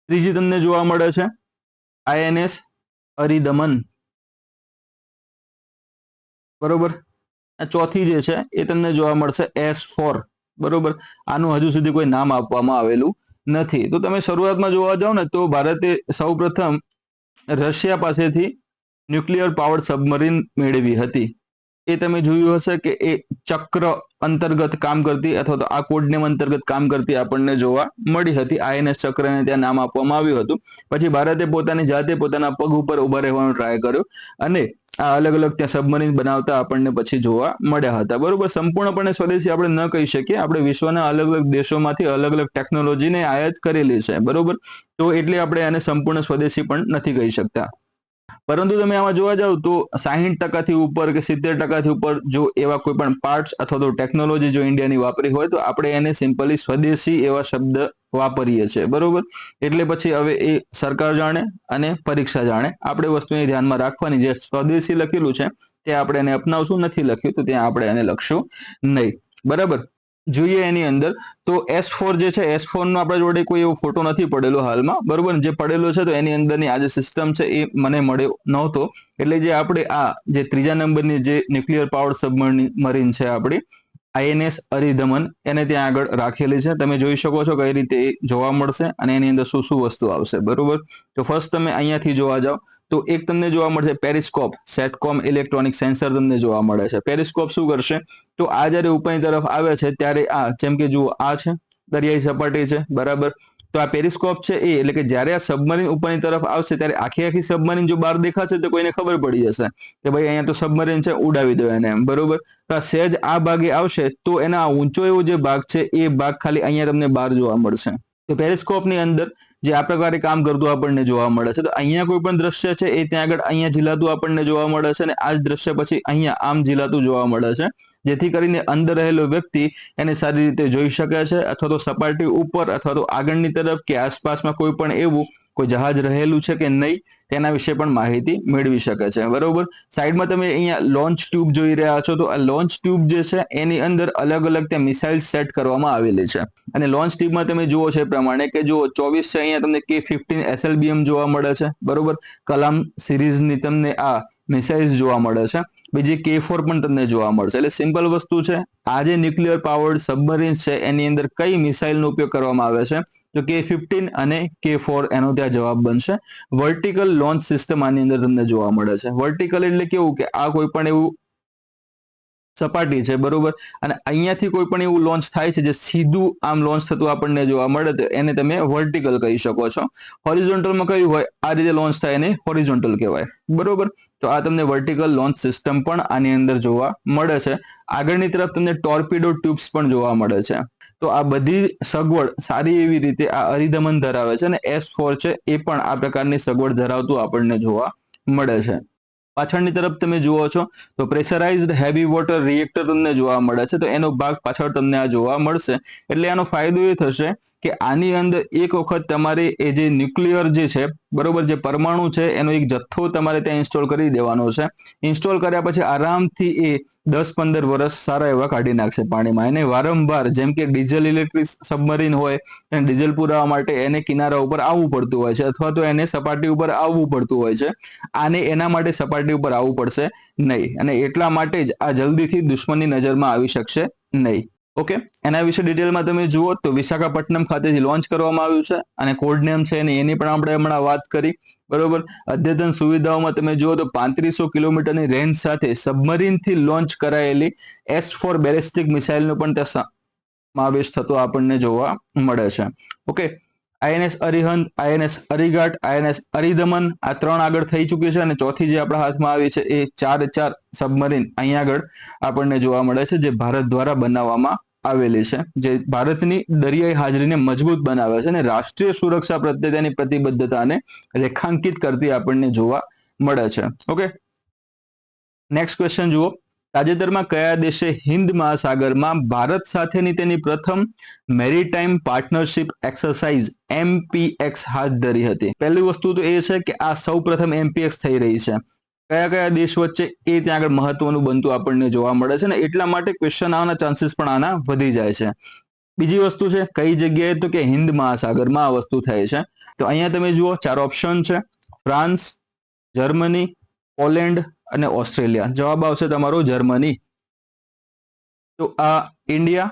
S1: ત્રીજી તમને જોવા મળે છે આઈએનએસ અરિદમન. બરોબર, ચોથી જે છે એ તમને જોવા મળશે S4 બરોબર, આનું હજુ સુધી કોઈ નામ આપવામાં આવેલું નથી. તો તમે શરૂઆતમાં જોવા જાઓ ને તો ભારતે સૌપ્રથમ રશિયા પાસેથી ન્યુક્લિયર પાવર સબમરીન મેળવી હતી. એ તમે જોયું હશે કે એ ચક્ર અંતર્ગત કામ કરતી અથવા તો આ કોડનેમ અંતર્ગત કામ કરતી આપણને જોવા મળી હતી. આઈએનએસ ચક્રને ત્યાં નામ આપવામાં આવ્યું હતું. પછી ભારતે પોતાની જાતે પોતાના પગ ઉપર ઉભા રહેવાનો ટ્રાય કર્યો અને આ અલગ અલગ ત્યાં સબમરીન બનાવતા આપણને પછી જોવા મળ્યા હતા. બરોબર, સંપૂર્ણપણે સ્વદેશી આપણે ન કહી શકીએ. આપણે વિશ્વના અલગ અલગ દેશોમાંથી અલગ અલગ ટેકનોલોજીને આયાત કરેલી છે. બરોબર, તો એટલે આપણે આને સંપૂર્ણ સ્વદેશી પણ નથી કહી શકતા. પરંતુ તમે આમાં જોવા જાવ તો 60% ઉપર કે 70% ઉપર જો એવા કોઈ પણ પાર્ટ્સ અથવા તો ટેકનોલોજી જો ઇન્ડિયાની વાપરી હોય તો આપણે એને સિમ્પલી સ્વદેશી એવા શબ્દ વાપરીએ છીએ. બરોબર, એટલે પછી હવે એ સરકાર જાણે અને પરીક્ષા જાણે. આપણે વસ્તુને ધ્યાનમાં રાખવાની, જે સ્વદેશી લખેલું છે તે આપણે એને અપનાવશું, નથી લખ્યું તો ત્યાં આપણે એને લખશું નહીં. બરાબર, જોઈએ એની અંદર તો S4 જે છે, S4 નો આપણા જોડે કોઈ એવો ફોટો નથી પડેલો હાલમાં. બરોબર, જે પડેલો છે તો એની અંદરની આ જે સિસ્ટમ છે એ મને મળ્યો નહોતો. એટલે જે આપણે આ જે ત્રીજા નંબરની જે ન્યુક્લિયર પાવર સબમરીન છે આપણી INS અરિધમન, એને ત્યાં આગળ રાખેલી છે. તમે જોઈ શકો છો કઈ રીતે એ જોવા મળશે અને એની અંદર શું શું વસ્તુ આવશે. બરોબર, તો ફર્સ્ટ તમે અહીંયાથી જોવા જાઓ તો એક તમને જોવા મળશે પેરિસ્કોપ, સેટકોમ ઇલેક્ટ્રોનિક સેન્સર તમને જોવા મળે છે. પેરિસ્કોપ શું કરશે તો આ જ્યારે ઉપરની તરફ આવે છે ત્યારે આ જેમ કે જુઓ આ છે દરિયાઈ સપાટી છે. બરાબર, તો આ પેરિસ્કોપ છે એ એટલે કે જ્યારે આ સબમરીન ઉપરની તરફ આવશે ત્યારે આખી સબમરીન જો બહાર દેખાશે તો કોઈને ખબર પડી જશે કે ભાઈ અહીંયા તો સબમરીન છે, ઉડાવી દો એને એમ. બરોબર, તો આ સહેજ આ ભાગે આવશે તો એના ઊંચો એવો જે ભાગ છે એ ભાગ ખાલી અહીંયા તમને બહાર જોવા મળશે. તો પેરિસ્કોપની અંદર જે આ પ્રકારે કામ કરતું આપણને જોવા મળે છે. તો અહીંયા કોઈ પણ દ્રશ્ય છે એ ત્યાં આગળ અહીંયા ઝીલાતું આપણને જોવા મળે છે અને આ જ દ્રશ્ય પછી અહીંયા આમ ઝીલાતું જોવા મળે છે, જેથી કરીને અંદર રહેલો વ્યક્તિ એને સારી રીતે જોઈ શકે છે અથવા તો સપાટી ઉપર અથવા તો આગળની તરફ કે આસપાસમાં કોઈ પણ એવું કોઈ જહાજ રહેલું છે કે નહીં તેના વિશે પણ માહિતી મેળવી શકે છે. બરોબર, સાઈડમાં તમે અહીંયા લોન્ચ ટ્યુબ જોઈ રહ્યા છો તો આ લોન્ચ ટ્યુબ જે છે એની અંદર અલગ અલગ ત્યાં મિસાઇલ સેટ કરવામાં આવેલી છે અને લોન્ચ ટ્યુબમાં તમે જુઓ છો એ પ્રમાણે કે જુઓ 24 છે, અહીંયા તમને K-15 SLBM જોવા મળે છે. બરોબર, કલામ સિરીઝની તમને આ મિસાઇલ્સ જોવા મળે છે. બીજી K4 પણ તમને જોવા મળશે. એટલે સિમ્પલ વસ્તુ છે, આ જે ન્યુક્લિયર પાવર્ડ સબમરીન્સ છે એની અંદર કઈ મિસાઇલનો ઉપયોગ કરવામાં આવે છે તો K-15 અને K4 એનો ત્યાં જવાબ બનશે. વર્ટિકલ લોન્ચ સિસ્ટમ આની અંદર તમને જોવા મળે છે. વર્ટિકલ એટલે કેવું કે આ કોઈ પણ એવું સપાટી છે. બરોબર, અને અહીંયાથી કોઈ પણ એવું લોન્ચ થાય છે જે સીધું આમ લોન્ચ થતું આપણને જોવા મળે તો એને તમે વર્ટિકલ કહી શકો છો. હોરિઝોન્ટલમાં કયું હોય આ રીતે લોન્ચ થાય એને હોરિઝોન્ટલ કહેવાય. બરોબર, તો આ તમને વર્ટિકલ લોન્ચ સિસ્ટમ પણ આની અંદર જોવા મળે છે. આગળની તરફ તમને ટોર્પિડો ટ્યુબ્સ પણ જોવા મળે છે. તો આ બધી સગવડ સારી એવી રીતે આ અરિધમન ધરાવે છે અને S4 છે એ પણ આ પ્રકારની સગવડ ધરાવતું આપણને જોવા મળે છે. પાછળની તરફ તમે જુઓ છો તો પ્રેશરાઇઝ્ડ હેવી વોટર રિએક્ટર તમને જોવા મળે છે. તો એનો ભાગ પાછળ તમને આ જોવા મળશે. એટલે આનો ફાયદો એ થશે કે આની અંદર એક વખત તમારે એ જે ન્યુક્લિયર જે છે, બરોબર, જે પરમાણુ છે એનો એક જથ્થો તમારે ત્યાં ઇન્સ્ટોલ કરી દેવાનો છે. ઇન્સ્ટોલ કર્યા પછી આરામથી એ 10-15 વર્ષ સારા એવા કાઢી નાખશે પાણીમાં. એને વારંવાર જેમ કે ડીઝલ ઇલેક્ટ્રિક સબમરીન હોય અને ડીઝલ પુરાવા માટે એને કિનારા ઉપર આવવું પડતું હોય છે અથવા તો એને સપાટી ઉપર આવવું પડતું હોય છે. આને એના માટે સપાટી ઉપર આવવું પડશે નહીં અને એટલા માટે જ આ જલ્દીથી દુશ્મનની નજરમાં આવી શકશે નહીં. ઓકે, એના વિશે ડિટેલમાં તમે જુઓ તો વિશાખાપટ્ટનમ ખાતેથી લોન્ચ કરવામાં આવ્યું છે અને કોડ નેમ છે એની પણ આપણે હમણાં વાત કરી. બરોબર, અદ્યતન સુવિધાઓમાં તમે જુઓ તો 3500 કિલોમીટરની રેન્જ સાથે સબમરીનથી લોન્ચ કરાયેલી S4 બેલિસ્ટિક મિસાઇલનો પણ ત્યાં સમાવેશ થતો આપણને જોવા મળે છે. Okay, INS Arihant, INS અરિઘાટ, INS અરિધમન આ 3 આગળ થઈ ચૂકી છે અને ચોથી જે આપણા હાથમાં આવી છે એ 4 સબમરીન અહીંયા આગળ આપણને જોવા મળે છે જે ભારત દ્વારા બનાવવામાં આવેલી છે, જે ભારતની દરિયાઈ હાજરીને મજબૂત બનાવે છે અને રાષ્ટ્રીય સુરક્ષા પ્રત્યે તેની પ્રતિબદ્ધતાને રેખાંકિત કરતી આપણને જોવા મળે છે. ઓકે, નેક્સ્ટ ક્વેશ્ચન જુઓ. તાજેતરમાં કયા દેશે હિન્દ મહાસાગરમાં ભારત સાથેની તેની પ્રથમ મેરીટાઈમ પાર્ટનરશિપ એક્સરસાઇઝ MPX હાથ ધરી હતી? પહેલી વસ્તુ તો એ છે કે આ સૌ પ્રથમ MPX થઈ રહી છે. કયા કયા દેશ વચ્ચે એ ત્યાં આગળ મહત્વનું બનતું આપણને જોવા મળે છે ને એટલા માટે ક્વેશ્ચન આવવાના ચાન્સીસ પણ આના વધી જાય છે. બીજી વસ્તુ છે કઈ જગ્યાએ તો કે હિન્દ મહાસાગરમાં આ વસ્તુ થાય છે. તો અહીંયા તમે જુઓ 4 ઓપ્શન છે, ફ્રાન્સ, જર્મની, પોલેન્ડ અને ઓસ્ટ્રેલિયા. જવાબ આવશે તમારો જર્મની. તો આ ઇન્ડિયા,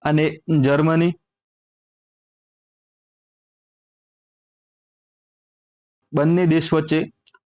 S1: અને જર્મની. બંને દેશ વચ્ચે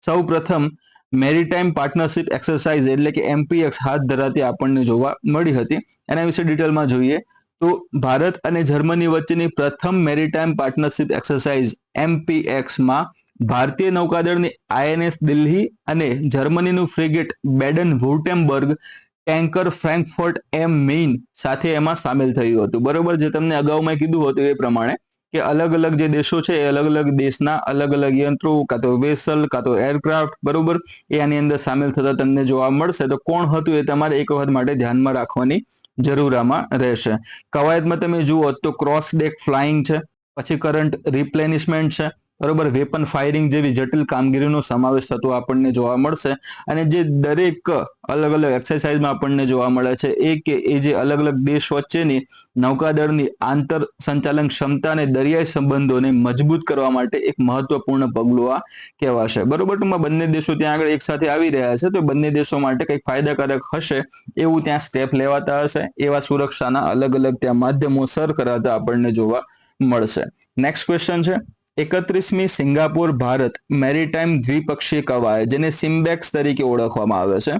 S1: સૌ પ્રથમ મેરીટાઈમ પાર્ટનરશિપ એક્સરસાઇઝ એટલે કે MPX હાથ ધરાતી આપણને જોવા મળી હતી. એના વિશે ડિટેલમાં જોઈએ તો ભારત અને જર્મની વચ્ચેની પ્રથમ મેરીટાઈમ પાર્ટનરશિપ એક્સરસાઇઝ MPX માં ભારતીય નૌકાદળની INS દિલ્હી અને જર્મનીનું ફ્રિગેટ બેડન વુર્ટેમ્બર્ગ ટેન્કર ફ્રેન્કફર્ટ એમ મેઇન સાથે એમાં સામેલ થયું હતું. બરોબર, જે તમને અગાઉ મેં કીધું હતું એ પ્રમાણે કે અલગ અલગ જે દેશો છે એ અલગ અલગ દેશના અલગ અલગ યંત્રો કાં તો વેસલ કાં તો એરક્રાફ્ટ, બરોબર, એ આની અંદર સામેલ થતા તમને જોવા મળશે. તો કોણ હતું એ તમારે એક વખત માટે ધ્યાનમાં રાખવાની જરૂર આમાં રહેશે. કવાયતમાં તમે જુઓ તો ક્રોસ ડેક ફ્લાઇંગ છે, પછી કરંટ રિપ્લેનિશમેન્ટ છે, બરોબર, વેપન ફાયરિંગ જેવી જટિલ કામગીરીનો સમાવેશ થતો આપણને જોવા મળશે. અને જે દરેક અલગ અલગ એક્સરસાઇઝમાં આપણને જોવા મળે છે એ જે અલગ અલગ દેશ વચ્ચેની નૌકાદળની આંતર સંચાલન ક્ષમતા અને દરિયાઈ સંબંધોને મજબૂત કરવા માટે એક મહત્વપૂર્ણ પગલું આ કહેવાશે. બરોબર, ટૂંકમાં બંને દેશો ત્યાં આગળ એક સાથે આવી રહ્યા છે તો બંને દેશો માટે કંઈક ફાયદાકારક હશે એવું ત્યાં સ્ટેપ લેવાતા હશે. એવા સુરક્ષાના અલગ અલગ ત્યાં માધ્યમો સર કરાતા આપણને જોવા મળશે. નેક્સ્ટ ક્વેશ્ચન છે 31મી સિંગાપોર ભારત મેરીટાઈમ દ્વિપક્ષીય કવાયત, જેને સિમ્બેક્સ તરીકે ઓળખવામાં આવે છે,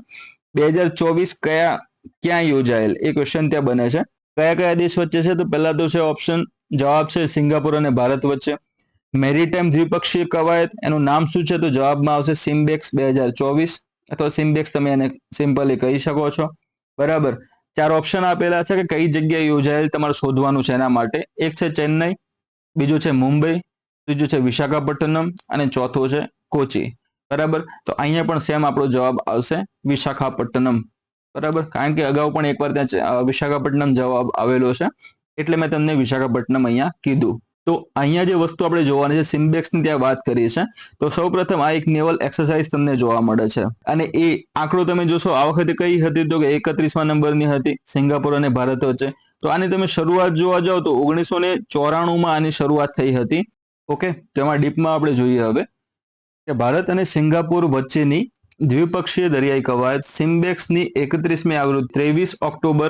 S1: 2024 ક્યાં યોજાયેલ? એ ક્વેશ્ચન ત્યાં બને છે. કયા કયા દેશ વચ્ચે છે? તો પહેલા તો છે ઓપ્શન, જવાબ છે સિંગાપુર અને ભારત વચ્ચે. મેરીટાઈમ દ્વિપક્ષીય કવાયત, એનું નામ શું છે? તો જવાબમાં આવશે સિમ્બેક્સ 2024 અથવા સિમ્બેક્સ તમે એને સિમ્પલી કહી શકો છો. બરાબર, 4 ઓપ્શન આપેલા છે કે કઈ જગ્યાએ યોજાયેલ, તમારે શોધવાનું છે એના માટે. એક છે ચેન્નઈ, બીજું છે મુંબઈ, ત્રીજું છે વિશાખાપટ્ટનમ અને ચોથું છે કોચી. બરાબર, તો અહીંયા પણ સેમ આપણો જવાબ આવશે વિશાખાપટ્ટનમ. બરાબર, કારણ કે અગાઉ પણ એકવાર ત્યાં વિશાખાપટ્ટનમ જવાબ આવેલો છે એટલે મેં તમને વિશાખાપટ્ટનમ અહીંયા કીધું. તો અહીંયા જે વસ્તુ આપણે જોવાની છે, સિમ્બેક્સની ત્યાં વાત કરી છે, તો સૌપ્રથમ આ એક નેવલ એક્સરસાઇઝ તમને જોવા મળે છે. અને એ આંકડો તમે જોશો આ વખતે કઈ હતી? તો કે 31મા નંબરની હતી સિંગાપુર અને ભારત વચ્ચે. તો આની તમે શરૂઆત જોવા જાઓ તો 1994માં આની શરૂઆત થઈ હતી. ઓકે, તેમાં ડીપમાં આપણે જોઈએ હવે કે ભારત અને સિંગાપુર વચ્ચેની દ્વિપક્ષીય દરિયાઈ કવાયત સિમ્બેક્સની 31મી આવૃત્તિ 23 ઓક્ટોબર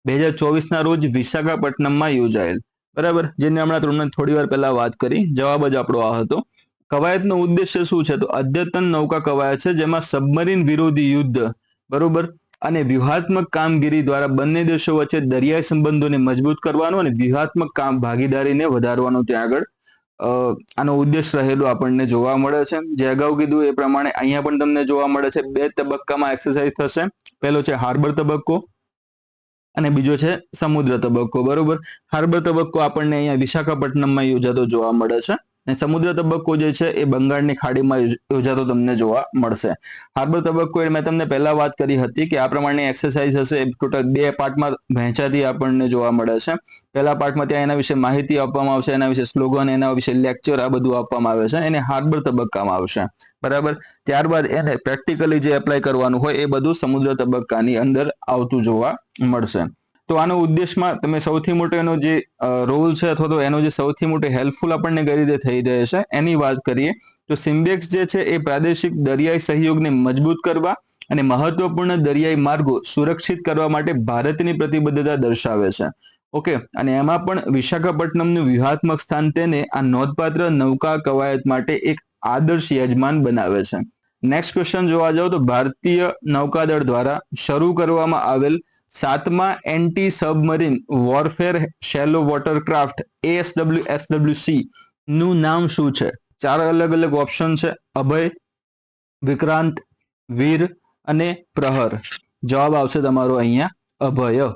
S1: 2024ના રોજ વિશાખાપટ્ટનમમાં યોજાયેલ. બરાબર, જેને હમણાં તમને થોડી વાર પહેલા વાત કરી. જવાબ જ આપણો આ હતો. કવાયતનો ઉદ્દેશ્ય શું છે? તો અદ્યતન નૌકા કવાયત છે જેમાં સબમરીન વિરોધી યુદ્ધ, બરોબર, અને વ્યૂહાત્મક કામગીરી દ્વારા બંને દેશો વચ્ચે દરિયાઈ સંબંધોને મજબૂત કરવાનો અને વ્યૂહાત્મક ભાગીદારીને વધારવાનો ત્યાં આગળ આનો ઉદ્દેશ રહેલો આપણને જોવા મળે છે. જે અગાઉ કીધું એ પ્રમાણે અહીંયા પણ તમને જોવા મળે છે 2 તબક્કામાં એક્સરસાઇઝ થશે. પહેલો છે હાર્બર તબક્કો અને બીજો છે સમુદ્ર તબક્કો. બરોબર, હાર્બર તબક્કો આપણને અહીંયા વિશાખાપટ્ટનમમાં યોજાતો જોવા મળે છે અને સમુદ્ર તબક્કો જે છે એ બંગાળની ખાડીમાં યોજાતો તમને જોવા મળશે. હાર્બર તબક્કો એ મેં તમને પહેલા વાત કરી હતી કે આ પ્રમાણની એક્સરસાઇઝ હશે, ટોટલ 2 પાર્ટમાં વહેંચાતી આપણને જોવા મળે છે. પહેલા પાર્ટમાં ત્યાં એના વિશે માહિતી આપવામાં આવશે, એના વિશે સ્લોગન, એના વિશે લેક્ચર, આ બધું આપવામાં આવે છે. એને હાર્બર તબક્કામાં આવશે. બરાબર, ત્યારબાદ એને પ્રેક્ટિકલી જે એપ્લાય કરવાનું હોય એ બધું સમુદ્ર તબક્કાની અંદર આવતું જોવા મળશે. તો આનો ઉદ્દેશમાં તમે સૌથી મોટો એનો જે રોલ છે અથવા તો એનો જે સૌથી મોટો હેલ્પફુલ આપણને કઈ રીતે થઈ રહે છે એની વાત કરીએ તો સિમ્બેક્સ જે છે એ પ્રાદેશિક દરિયાઈ સહયોગને મજબૂત કરવા અને મહત્વપૂર્ણ દરિયાઈ માર્ગો સુરક્ષિત કરવા માટે ભારતની પ્રતિબદ્ધતા દર્શાવે છે. ઓકે, અને એમાં પણ વિશાખાપટ્ટનમનું વ્યૂહાત્મક સ્થાન તેને આ નોંધપાત્ર નૌકા કવાયત માટે એક આદર્શ યજમાન બનાવે છે. નેક્સ્ટ ક્વેશ્ચન જોવા જાવ તો ભારતીય નૌકાદળ દ્વારા શરૂ કરવામાં આવેલ 7મા એન્ટી સબમરીન વોરફેર શેલો વોટરક્રાફ્ટ ASWSWC નું નામ શું છે? 4 અલગ અલગ ઓપ્શન છે, અભય, વિક્રાંત, વીર અને પ્રહર. જવાબ આવશે તમારો અહીંયા અભય.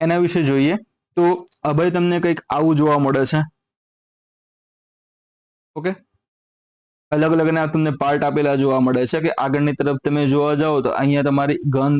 S1: એના વિશે જોઈએ તો અભય તમને કંઈક આવું જોવા મળે છે. ઓકે, અલગ અલગ ના તમને પાર્ટ આપેલા જોવા મળે છે કે આગળની તરફ તમે જોવા જાઓ તો અહીંયા તમારી ગન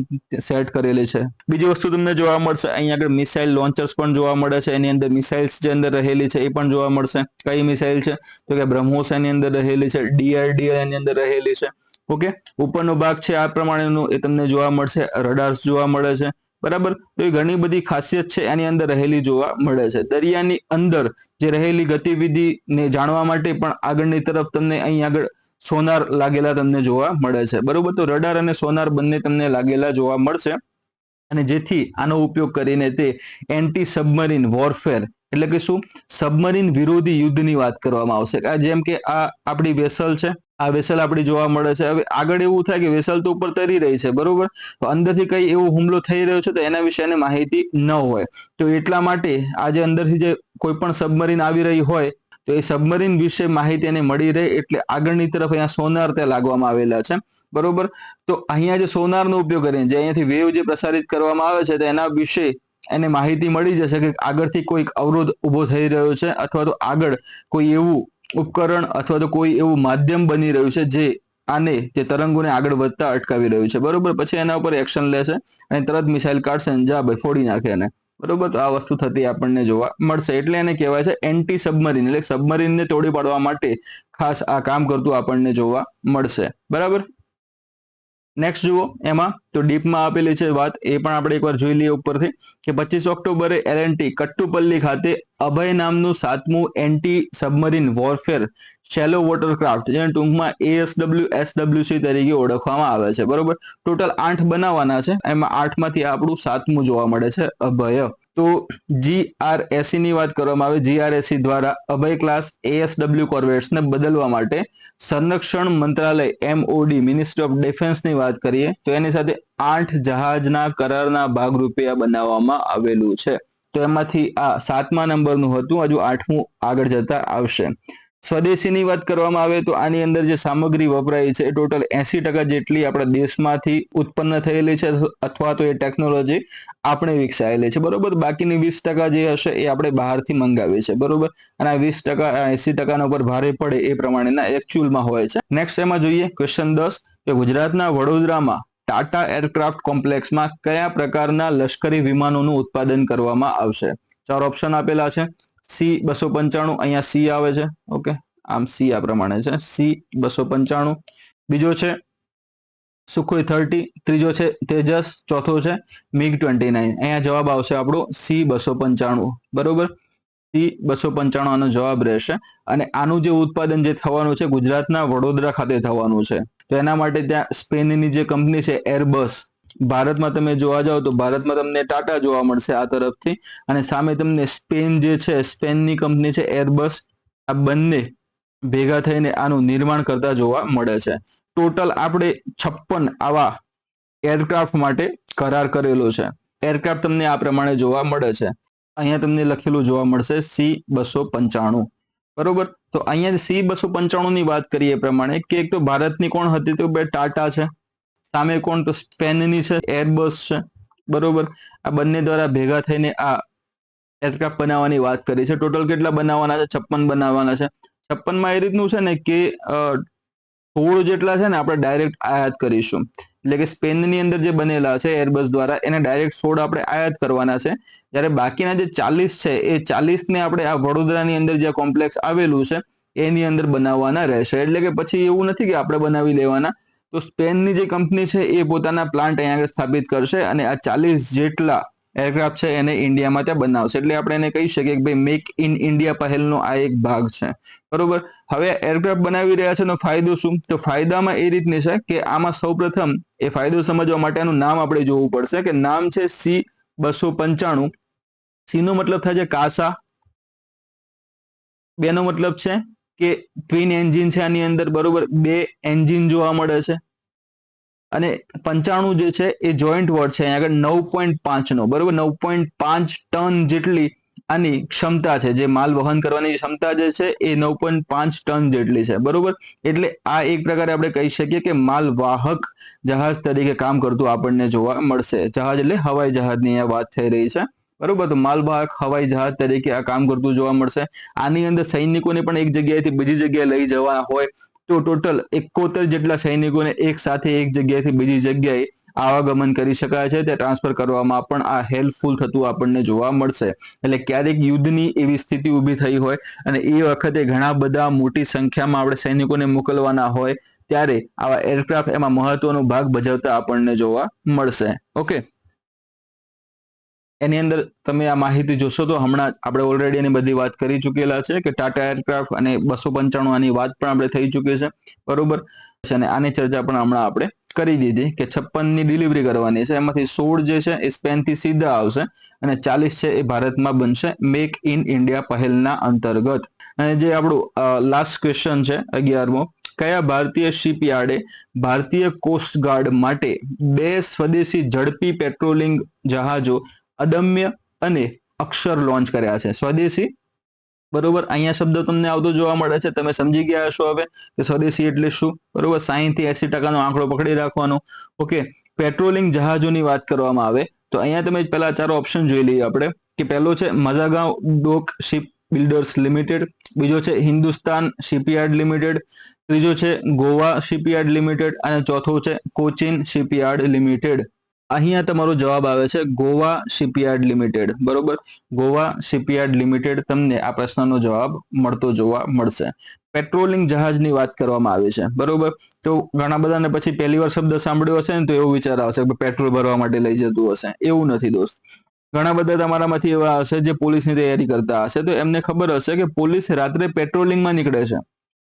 S1: સેટ કરેલી છે. બીજી વસ્તુ તમને જોવા મળશે અહીંયા આગળ મિસાઇલ લોન્ચર્સ પણ જોવા મળે છે. એની અંદર મિસાઇલ્સ જે અંદર રહેલી છે એ પણ જોવા મળશે. કઈ મિસાઇલ છે? તો કે બ્રહ્મોસ એની અંદર રહેલી છે, DRDL એની અંદર રહેલી છે. ઓકે, ઉપરનો ભાગ છે આ પ્રમાણેનું એ તમને જોવા મળશે, રડાર્સ જોવા મળે છે. બરાબર, તો એ ઘણી બધી ખાસિયત છે એની અંદર રહેલી જોવા મળે છે. દરિયાની અંદર જે રહેલી ગતિવિધિને જાણવા માટે પણ આગળની તરફ તમને અહીં આગળ સોનાર લાગેલા તમને જોવા મળે છે. બરોબર, તો રડાર અને સોનાર બંને તમને લાગેલા જોવા મળશે. અને જેથી આનો ઉપયોગ કરીને તે એન્ટી સબમરીન વોરફેર એટલે કે શું સબમરીન વિરોધી યુદ્ધની વાત કરવામાં આવશે. જેમ કે આ આપણી વેસલ છે, આ વેસલ આપણી જોવા મળે છે. હવે આગળ એવું થાય કે વેસલ તો ઉપર તરી રહી છે, બરોબર, તો અંદરથી કઈ એવો હુમલો થઈ રહ્યો છે તો એના વિશે એને માહિતી ન હોય. તો એટલા માટે આ જે અંદરથી જે કોઈ પણ સબમરીન આવી રહી હોય તો એ સબમરીન વિશે માહિતી એને મળી રહે એટલે આગળની તરફ અહીંયા સોનાર ત્યાં લાગવામાં આવેલા છે, બરોબર. તો અહીંયા જે સોનારનો ઉપયોગ કરીને જે અહીંયાથી વેવ જે પ્રસારિત કરવામાં આવે છે તો એના વિશે એને માહિતી મળી જશે કે આગળથી કોઈક અવરોધ ઉભો થઈ રહ્યો છે અથવા તો આગળ કોઈ એવું ઉપકરણ અથવા તો કોઈ એવું માધ્યમ બની રહ્યું છે જે આને જે તરંગોને આગળ વધતા અટકાવી રહ્યું છે, બરોબર. પછી એના ઉપર એક્શન લેશે અને તરત મિસાઇલ કાઢશે અને જા ભાઈ ફોડી નાખે એને, બરોબર. તો આ વસ્તુ થતી આપણને જોવા મળશે એટલે એને કહેવાય છે એન્ટી સબમરીન, એટલે સબમરીનને તોડી પાડવા માટે ખાસ આ કામ કરતું આપણને જોવા મળશે, બરાબર. નેક્સ્ટ જુઓ, એમાં તો ડીપમાં આપેલી છે વાત, એ પણ આપણે એકવાર જોઈ લઈએ ઉપરથી કે 25 ઓક્ટોબરે એલએનટી કટ્ટુપલ્લી ખાતે અભય નામનું 7મું એન્ટી સબમરીન વોરફેર શેલો વોટરક્રાફ્ટ જેને ટૂંકમાં ASW/SWC તરીકે ઓળખવામાં આવે છે, બરોબર. ટોટલ 8 બનાવવાના છે, એમાં 8માંથી આપણું 7મું જોવા મળે છે અભય. તો GRSC ની વાત કરવામાં આવે, GRSC દ્વારા અભય ક્લાસ ASW કોર્વેટ્સને બદલવા માટે સંરક્ષણ મંત્રાલય MOD મિનિસ્ટ્રી ઓફ ડિફેન્સની વાત કરીએ તો એની સાથે 8 જહાજના કરારના ભાગરૂપે આ બનાવવામાં આવેલું છે. તો એમાંથી આ 7મા નંબરનું હતું, હજુ 8મું આગળ જતા આવશે. સ્વદેશીની વાત કરવામાં આવે તો આની અંદર જે સામગ્રી વપરાય છે એ ટોટલ 80% જેટલી આપણા દેશમાંથી ઉત્પન્ન થયેલી છે અથવા તો એ ટેકનોલોજી આપણે વિકસાવેલી છે, બરોબર. બાકીની 20% જે હશે એ આપણે બહારથી મંગાવી છે, બરોબર. અને આ 20% 80% ઉપર ભારે પડે એ પ્રમાણેના એકચ્યુઅલમાં હોય છે. નેક્સ્ટ એમાં જોઈએ ક્વેશ્ચન 10 કે ગુજરાતના વડોદરામાં ટાટા એરક્રાફ્ટ કોમ્પ્લેક્સમાં કયા પ્રકારના લશ્કરી વિમાનોનું ઉત્પાદન કરવામાં આવશે? 4 ઓપ્શન આપેલા છે. C-295, અહીંયા C આવે છે, ઓકે, આમ C આ પ્રમાણે છે, C-295. બીજો છે સુખોઈ 30, ત્રીજો છે તેજસ, ચોથો છે MiG-29. અહીંયા જવાબ આવશે આપણો C-295, બરોબર. C-295 આનો જવાબ રહેશે. અને આનું જે ઉત્પાદન જે થવાનું છે ગુજરાતના વડોદરા ખાતે થવાનું છે. તો એના માટે ત્યાં સ્પેનની જે કંપની છે એરબસ, ભારતમાં તમે જોવા જાઓ તો ભારતમાં તમને ટાટા જોવા મળશે આ તરફથી, અને સામે તમને સ્પેન જે છે સ્પેનની કંપની છે એરબસ, આ બંને ભેગા થઈને આનું નિર્માણ કરતા જોવા મળે છે. ટોટલ આપણે 56 આવા એરક્રાફ્ટ માટે કરાર કરેલો છે. એરક્રાફ્ટ તમને આ પ્રમાણે જોવા મળે છે. અહીંયા તમને લખેલું જોવા મળશે C-295, બરોબર. તો અહીંયા C-295 ની વાત કરીએ એ પ્રમાણે કે એક તો ભારતની કોણ હતી તો બે ટાટા છે, સામે કોણ તો સ્પેનની છે એરબસ છે, બરોબર. આ બંને દ્વારા ભેગા થઈને આ એરક્રાફ્ટ બનાવવાની વાત કરી છે. ટોટલ કેટલા બનાવવાના છે? 56 બનાવવાના છે. 56માં એ રીતનું છે ને કે 16 જેટલા છે ને આપણે ડાયરેક્ટ આયાત કરીશું, એટલે કે સ્પેનની અંદર જે બનેલા છે એરબસ દ્વારા એને ડાયરેક્ટ 16 આપણે આયાત કરવાના છે. જ્યારે બાકીના જે 40 છે એ 40 ને આપણે આ વડોદરાની અંદર જે કોમ્પ્લેક્સ આવેલું છે એની અંદર બનાવવાના રહેશે. એટલે કે પછી એવું નથી કે આપણે બનાવી લેવાના, તો સ્પેનની જે કંપની છે એ પોતાના પ્લાન્ટ અહીંયા આગળ સ્થાપિત કરશે અને આ 40 જેટલા એરક્રાફ્ટ છે એને ઇન્ડિયામાં ત્યાં બનાવશે. એટલે આપણે એને કહી શકીએ કે ભાઈ મેક ઇન ઇન્ડિયા પહેલનો આ એક ભાગ છે, બરોબર. હવે એરક્રાફ્ટ બનાવી રહ્યા છે એનો ફાયદો શું? તો ફાયદામાં એ રીતની છે કે આમાં સૌપ્રથમ એ ફાયદો સમજવા માટે આનું નામ આપણે જોવું પડશે કે નામ છે C-295. C નો મતલબ થાય છે કાસા, 2 નો મતલબ છે કે ટ્વિન એન્જિન છે આની અંદર, બરોબર, 2 એન્જિન જોવા મળે છે. અને 95 જે છે એ જોઈન્ટ વર્ડ છે, અહીંયા આગળ 9.5 નો, બરોબર, 9.5 ટન જેટલી આની ક્ષમતા છે, જે માલ વહન કરવાની ક્ષમતા જે છે એ 9.5 ટન જેટલી છે, બરોબર. એટલે આ એક પ્રકારે આપણે કહી શકીએ કે માલ વાહક જહાજ તરીકે કામ કરતું આપણને જોવા મળશે. જહાજ એટલે હવાઈ જહાજની અહીંયા વાત થઈ રહી છે, બરોબર. તો માલવાહક હવાઈ જહાજ તરીકે આ કામ કરતું જોવા મળશે. આની અંદર સૈનિકોને પણ એક જગ્યાએથી બીજી જગ્યાએ લઈ જવાના હોય તો ટોટલ 71 જેટલા સૈનિકોને એક સાથે એક જગ્યાએથી બીજી જગ્યાએ આવાગમન કરી શકાય છે, તે ટ્રાન્સફર કરવામાં પણ આ હેલ્પફુલ થતું આપણને જોવા મળશે. એટલે ક્યારેક યુદ્ધની એવી સ્થિતિ ઊભી થઈ હોય અને એ વખતે ઘણા બધા મોટી સંખ્યામાં આપણે સૈનિકોને મોકલવાના હોય ત્યારે આવા એરક્રાફ્ટ એમાં મહત્વનો ભાગ ભજવતા આપણને જોવા મળશે, ઓકે. એની અંદર તમે આ માહિતી જોશો તો હમણાં આપણે ઓલરેડી એની બધી વાત કરી ચૂકેલા છે કે ટાટા એરક્રાફ્ટ અને 295 આની વાત પણ આપણે થઈ ચૂકી છે, બરોબર. અને આની ચર્ચા પણ હમણાં આપણે કરી દીધી કે 56 ની ડિલિવરી કરવાની છે, એમાંથી 16 જે છે એ સ્પેન થી સીધા આવશે અને 40 છે એ ભારતમાં બનશે મેક ઇન ઇન્ડિયા પહેલના અંતર્ગત. અને જે આપણું લાસ્ટ ક્વેશ્ચન છે 11મો, કયા ભારતીય શિપયાર્ડે ભારતીય કોસ્ટગાર્ડ માટે 2 સ્વદેશી ઝડપી પેટ્રોલિંગ જહાજો અદમ્ય અને અક્ષર લોન્ચ કર્યા છે? સ્વદેશી, બરોબર. અહીંયા શબ્દ તમને આવતો જોવા મળે છે, તમે સમજી ગયા હશો હવે કે સ્વદેશી એટલે શું, બરોબર. 60 થી 80% નો આંકડો પકડી રાખવાનો. ઓકે, પેટ્રોલિંગ જહાજોની વાત કરવામાં આવે તો અહીંયા તમે પહેલા 4 ઓપ્શન જોઈ લઈએ આપણે કે પહેલો છે મઝાગાંવ ડોક શિપ બિલ્ડર્સ લિમિટેડ, બીજો છે હિન્દુસ્તાન શિપયાર્ડ લિમિટેડ, ત્રીજો છે ગોવા શિપયાર્ડ લિમિટેડ અને ચોથો છે કોચિન શિપયાર્ડ લિમિટેડ. અહીંયા તમારો જવાબ આવે છે ગોવા શિપયાર્ડ લિમિટેડ, બરોબર. ગોવા શિપયાર્ડ લિમિટેડ તમને આ પ્રશ્નનો જવાબ મળતો જોવા મળશે. પેટ્રોલિંગ જહાજની વાત કરવામાં આવી છે, બરોબર. તો ઘણા બધાને પછી પહેલી વાર શબ્દ સાંભળ્યો હશે ને તો એવું વિચાર આવશે કે પેટ્રોલ ભરવા માટે લઈ જતું હશે. એવું નથી દોસ્ત. ઘણા બધા તમારામાંથી એવા હશે જે પોલીસની તૈયારી કરતા હશે તો એમને ખબર હશે કે પોલીસ રાત્રે પેટ્રોલિંગમાં નીકળે છે,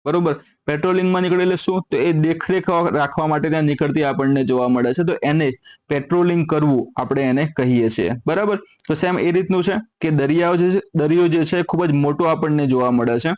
S1: બરોબર. પેટ્રોલિંગમાં નીકળે એટલે શું, તો એ દેખરેખ રાખવા માટે ત્યાં નીકળતી આપણને જોવા મળે છે, તો એને પેટ્રોલિંગ કરવું આપણે એને કહીએ છીએ, બરાબર. તો સેમ એ રીતનું છે કે દરિયો જે છે ખૂબ જ મોટો આપણને જોવા મળે છે.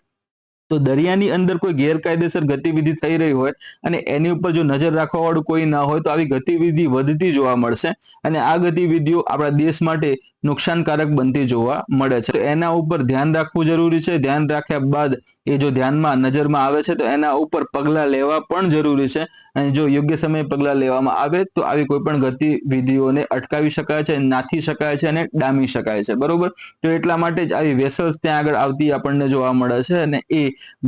S1: તો દરિયાની અંદર કોઈ ગેરકાયદેસર ગતિવિધિ થઈ રહી હોય અને એની ઉપર જો નજર રાખવા વાળું કોઈ ના હોય તો આવી ગતિવિધિ વધતી જોવા મળશે અને આ ગતિવિધિઓ આપણા દેશ માટે નુકસાનકારક બનતી જોવા મળે છે. તો એના ઉપર ધ્યાન રાખવું જરૂરી છે. ધ્યાન રાખ્યા બાદ એ જો ધ્યાનમાં નજરમાં આવે છે તો એના ઉપર પગલાં લેવા પણ જરૂરી છે અને જો યોગ્ય સમયે પગલાં લેવામાં આવે તો આવી કોઈ પણ ગતિવિધિઓને અટકાવી શકાય છે, નાથી શકાય છે અને ડામી શકાય છે, બરોબર. તો એટલા માટે જ આવી વેસલ્સ ત્યાં આગળ આવતી આપણને જોવા મળે છે અને એ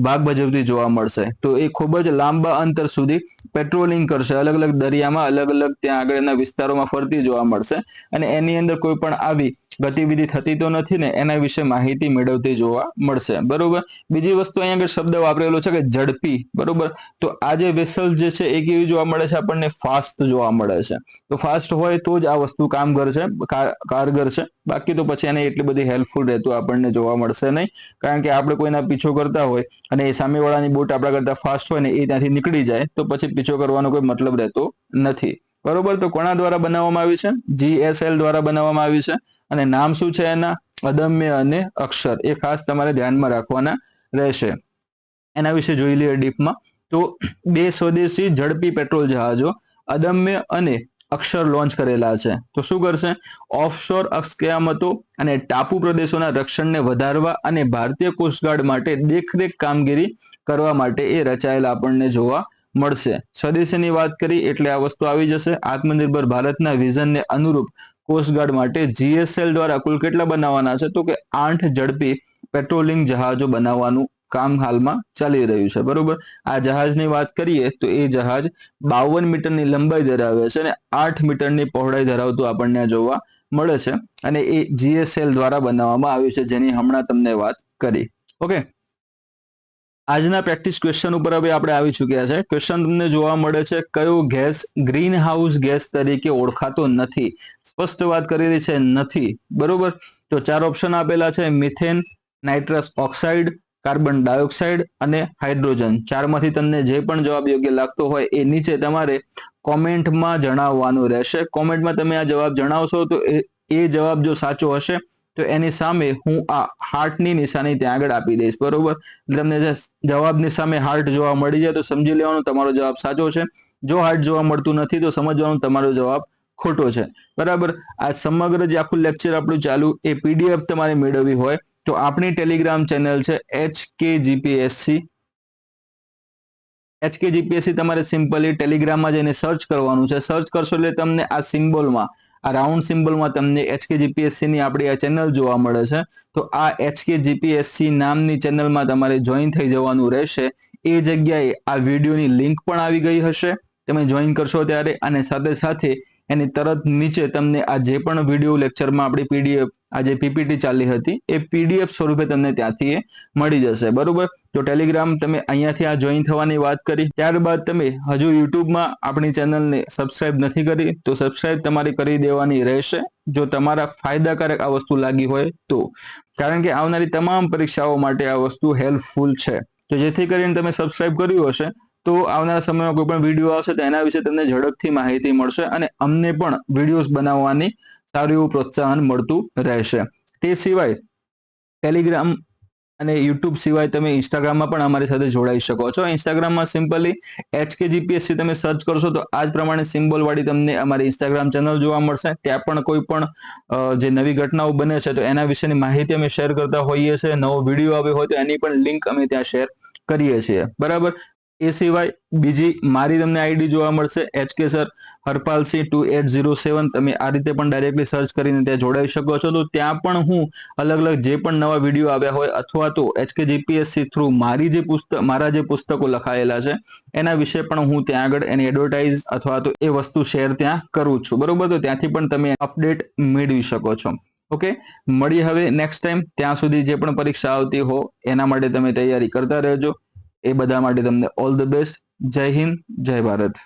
S1: ભાગ ભજવતી જોવા મળશે. તો એ ખૂબ જ લાંબા અંતર સુધી પેટ્રોલિંગ કરશે, અલગ અલગ દરિયામાં અલગ અલગ ત્યાં આગળના વિસ્તારોમાં ફરતી જોવા મળશે અને એની અંદર કોઈ પણ આવી ગતિવિધિ થતી તો નથી ને એના વિશે માહિતી મેળવતી જોવા મળશે, બરોબર. બીજી વસ્તુ અહીંયા આગળ શબ્દ વાપરેલો છે કે ઝડપી, બરોબર. તો આ જે વેસલ જે છે એ કેવી જોવા મળે છે, આપણને ફાસ્ટ જોવા મળે છે. તો ફાસ્ટ હોય તો જ આ વસ્તુ કારગર છે, બાકી તો પછી એને એટલી બધી હેલ્પફુલ રહેતું આપણને જોવા મળશે નહીં. કારણ કે આપણે કોઈના પીછો કરતા હોય અને એ સામેવાળાની બોટ આપણા કરતા ફાસ્ટ હોય ને એ ત્યાંથી નીકળી જાય તો પછી પીછો કરવાનો કોઈ મતલબ રહેતો નથી, બરોબર. તો કોના દ્વારા બનાવવામાં આવી છે? GSL દ્વારા બનાવવામાં આવી છે અને નામ શું છે એના? અદમ્ય અને અક્ષર. એ ખાસ તમારે ધ્યાનમાં રાખવાના રહેશે. એના વિશે જોઈ લઈએ ડીપમાં. તો 2 સ્વદેશી ઝડપી પેટ્રોલ જહાજો અદમ્ય અને અક્ષર લોન્ચ કરેલા છે. તો શું કરશે? ઓફશોર અસ્કયામતો અને ટાપુ પ્રદેશોના રક્ષણને વધારવા અને ભારતીય કોસ્ટગાર્ડ માટે દેખરેખ કામગીરી કરવા માટે એ રચાયેલા આપણને જોવા મળશે. સ્વદેશીની વાત કરી એટલે આ વસ્તુ આવી જશે. આત્મનિર્ભર ભારતના વિઝનને અનુરૂપ કોસ્ટગાર્ડ માટે GSL દ્વારા કુલ કેટલા બનાવવાના છે? તો કે 8 ઝડપી પેટ્રોલિંગ જહાજો બનાવવાનું કામ હાલમાં ચાલી રહ્યું છે, બરોબર. આ જહાજની વાત કરીએ તો એ જહાજ 52 મીટરની લંબાઈ ધરાવે છે અને 8 મીટરની પહોળાઈ ધરાવતું આપણને જોવા મળે છે અને એ GSL દ્વારા બનાવવામાં આવ્યું છે જેની હમણાં તમને વાત કરી. ઓકે, આજના પ્રેક્ટિસ ક્વેશ્ચન ઉપર હવે આપણે આવી ચૂક્યા છે. ક્વેશ્ચન તમને જોવા મળે છે કયો ગેસ ગ્રીન હાઉસ ગેસ તરીકે ઓળખાતો નથી? સ્પષ્ટ વાત કરેલી છે નથી, બરોબર. તો 4 ઓપ્શન આપેલા છે: methane, nitrous oxide, carbon dioxide અને હાઇડ્રોજન. 4 માંથી તમને જે પણ જવાબ યોગ્ય લાગતો હોય એ નીચે તમારે કોમેન્ટમાં જણાવવાનું રહેશે. કોમેન્ટમાં તમે આ જવાબ જણાવશો તો એ જવાબ જો સાચો હશે તો એની સામે હું આ હાર્ટની નિશાની ત્યાં આગળ આપી દઈશ, બરોબર. તમને જવાબની સામે હાર્ટ જોવા મળી જાય તો સમજી લેવાનું તમારો જવાબ સાચો છે. જો હાર્ટ જોવા મળતું નથી તો સમજવાનું તમારો જવાબ ખોટો છે, બરાબર. આ સમગ્ર જે આખું લેક્ચર આપણું ચાલુ એ PDF તમારે મેળવવી હોય તો આપણી ટેલિગ્રામ ચેનલ છે HKGPSC. HKGPSC તમારે સિમ્પલી ટેલિગ્રામમાં જઈને સર્ચ કરવાનું છે. સર્ચ કરશો એટલે તમને આ સિમ્બોલમાં, આ રાઉન્ડ સિમ્બોલમાં તમને HKGPSC ની આપણી આ ચેનલ જોવા મળે છે. તો આ HKGPSC નામની ચેનલમાં તમારે જોઈન થઈ જવાનું રહેશે. એ જગ્યાએ આ વિડીયોની લિંક પણ આવી ગઈ હશે, તમે જોઈન કરશો ત્યારે, અને સાથે સાથે એની તરત નીચે તમને આ જે પણ વિડીયો લેક્ચરમાં આપણી પીડીએફ આ જે પીપીટી ચાલી હતી એ પીડીએફ સ્વરૂપે તમને ત્યાંથી એ મળી જશે, બરોબર. તો ટેલિગ્રામ તમે અહીંયાથી આ જોઈન થવાની વાત કરી, ત્યારબાદ તમે હજુ યુટ્યુબમાં આપણી ચેનલને સબસ્ક્રાઇબ નથી કરી તો સબસ્ક્રાઇબ તમારી કરી દેવાની રહેશે, જો તમારા ફાયદાકારક આ વસ્તુ લાગી હોય તો, કારણ કે આવનારી તમામ પરીક્ષાઓ માટે આ વસ્તુ હેલ્પફુલ છે. તો જેથી કરીને તમે સબસ્ક્રાઇબ કર્યું હશે તો આવનારા સમયમાં કોઈ પણ વિડીયો આવશે તો એના વિશે તમને ઝડપથી માહિતી મળશે અને અમને પણ વિડીયોઝ બનાવવાની સારું એવું પ્રોત્સાહન મળતું રહેશે. તે સિવાય ટેલિગ્રામ અને યુટ્યુબ સિવાય તમે ઇન્સ્ટાગ્રામમાં પણ અમારી સાથે જોડાઈ શકો છો. ઇન્સ્ટાગ્રામમાં સિમ્પલી HKGPSC તમે સર્ચ કરશો તો આ જ પ્રમાણે સિમ્બોલ વાળી તમને અમારી ઇન્સ્ટાગ્રામ ચેનલ જોવા મળશે. ત્યાં પણ કોઈ પણ જે નવી ઘટનાઓ બને છે તો એના વિશેની માહિતી અમે શેર કરતા હોઈએ છીએ. નવો વિડીયો આવ્યો હોય તો એની પણ લિંક અમે ત્યાં શેર કરીએ છીએ, બરાબર. એ સિવાય બીજી મારી તમને આઈડી જોવા મળશે HK સર હરપાલસિંહ 2807. તમે આ રીતે પણ ડાયરેક્ટલી સર્ચ કરીને ત્યાં જોડાઈ શકો છો. તો ત્યાં પણ હું અલગ અલગ જે પણ નવા વિડીયો આવ્યા હોય અથવા તો HKGPSC થ્રુ મારા જે પુસ્તકો લખાયેલા છે એના વિશે પણ હું ત્યાં આગળ એની એડવર્ટાઇઝ અથવા તો એ વસ્તુ શેર ત્યાં કરું છું, બરોબર. તો ત્યાંથી પણ તમે અપડેટ મેળવી શકો છો. ઓકે, મળીએ હવે નેક્સ્ટ ટાઈમ. ત્યાં સુધી જે પણ પરીક્ષા આવતી હો એના માટે તમે તૈયારી કરતા રહેજો. એ બધા માટે તમને ઓલ ધ બેસ્ટ. જય હિન્દ, જય ભારત.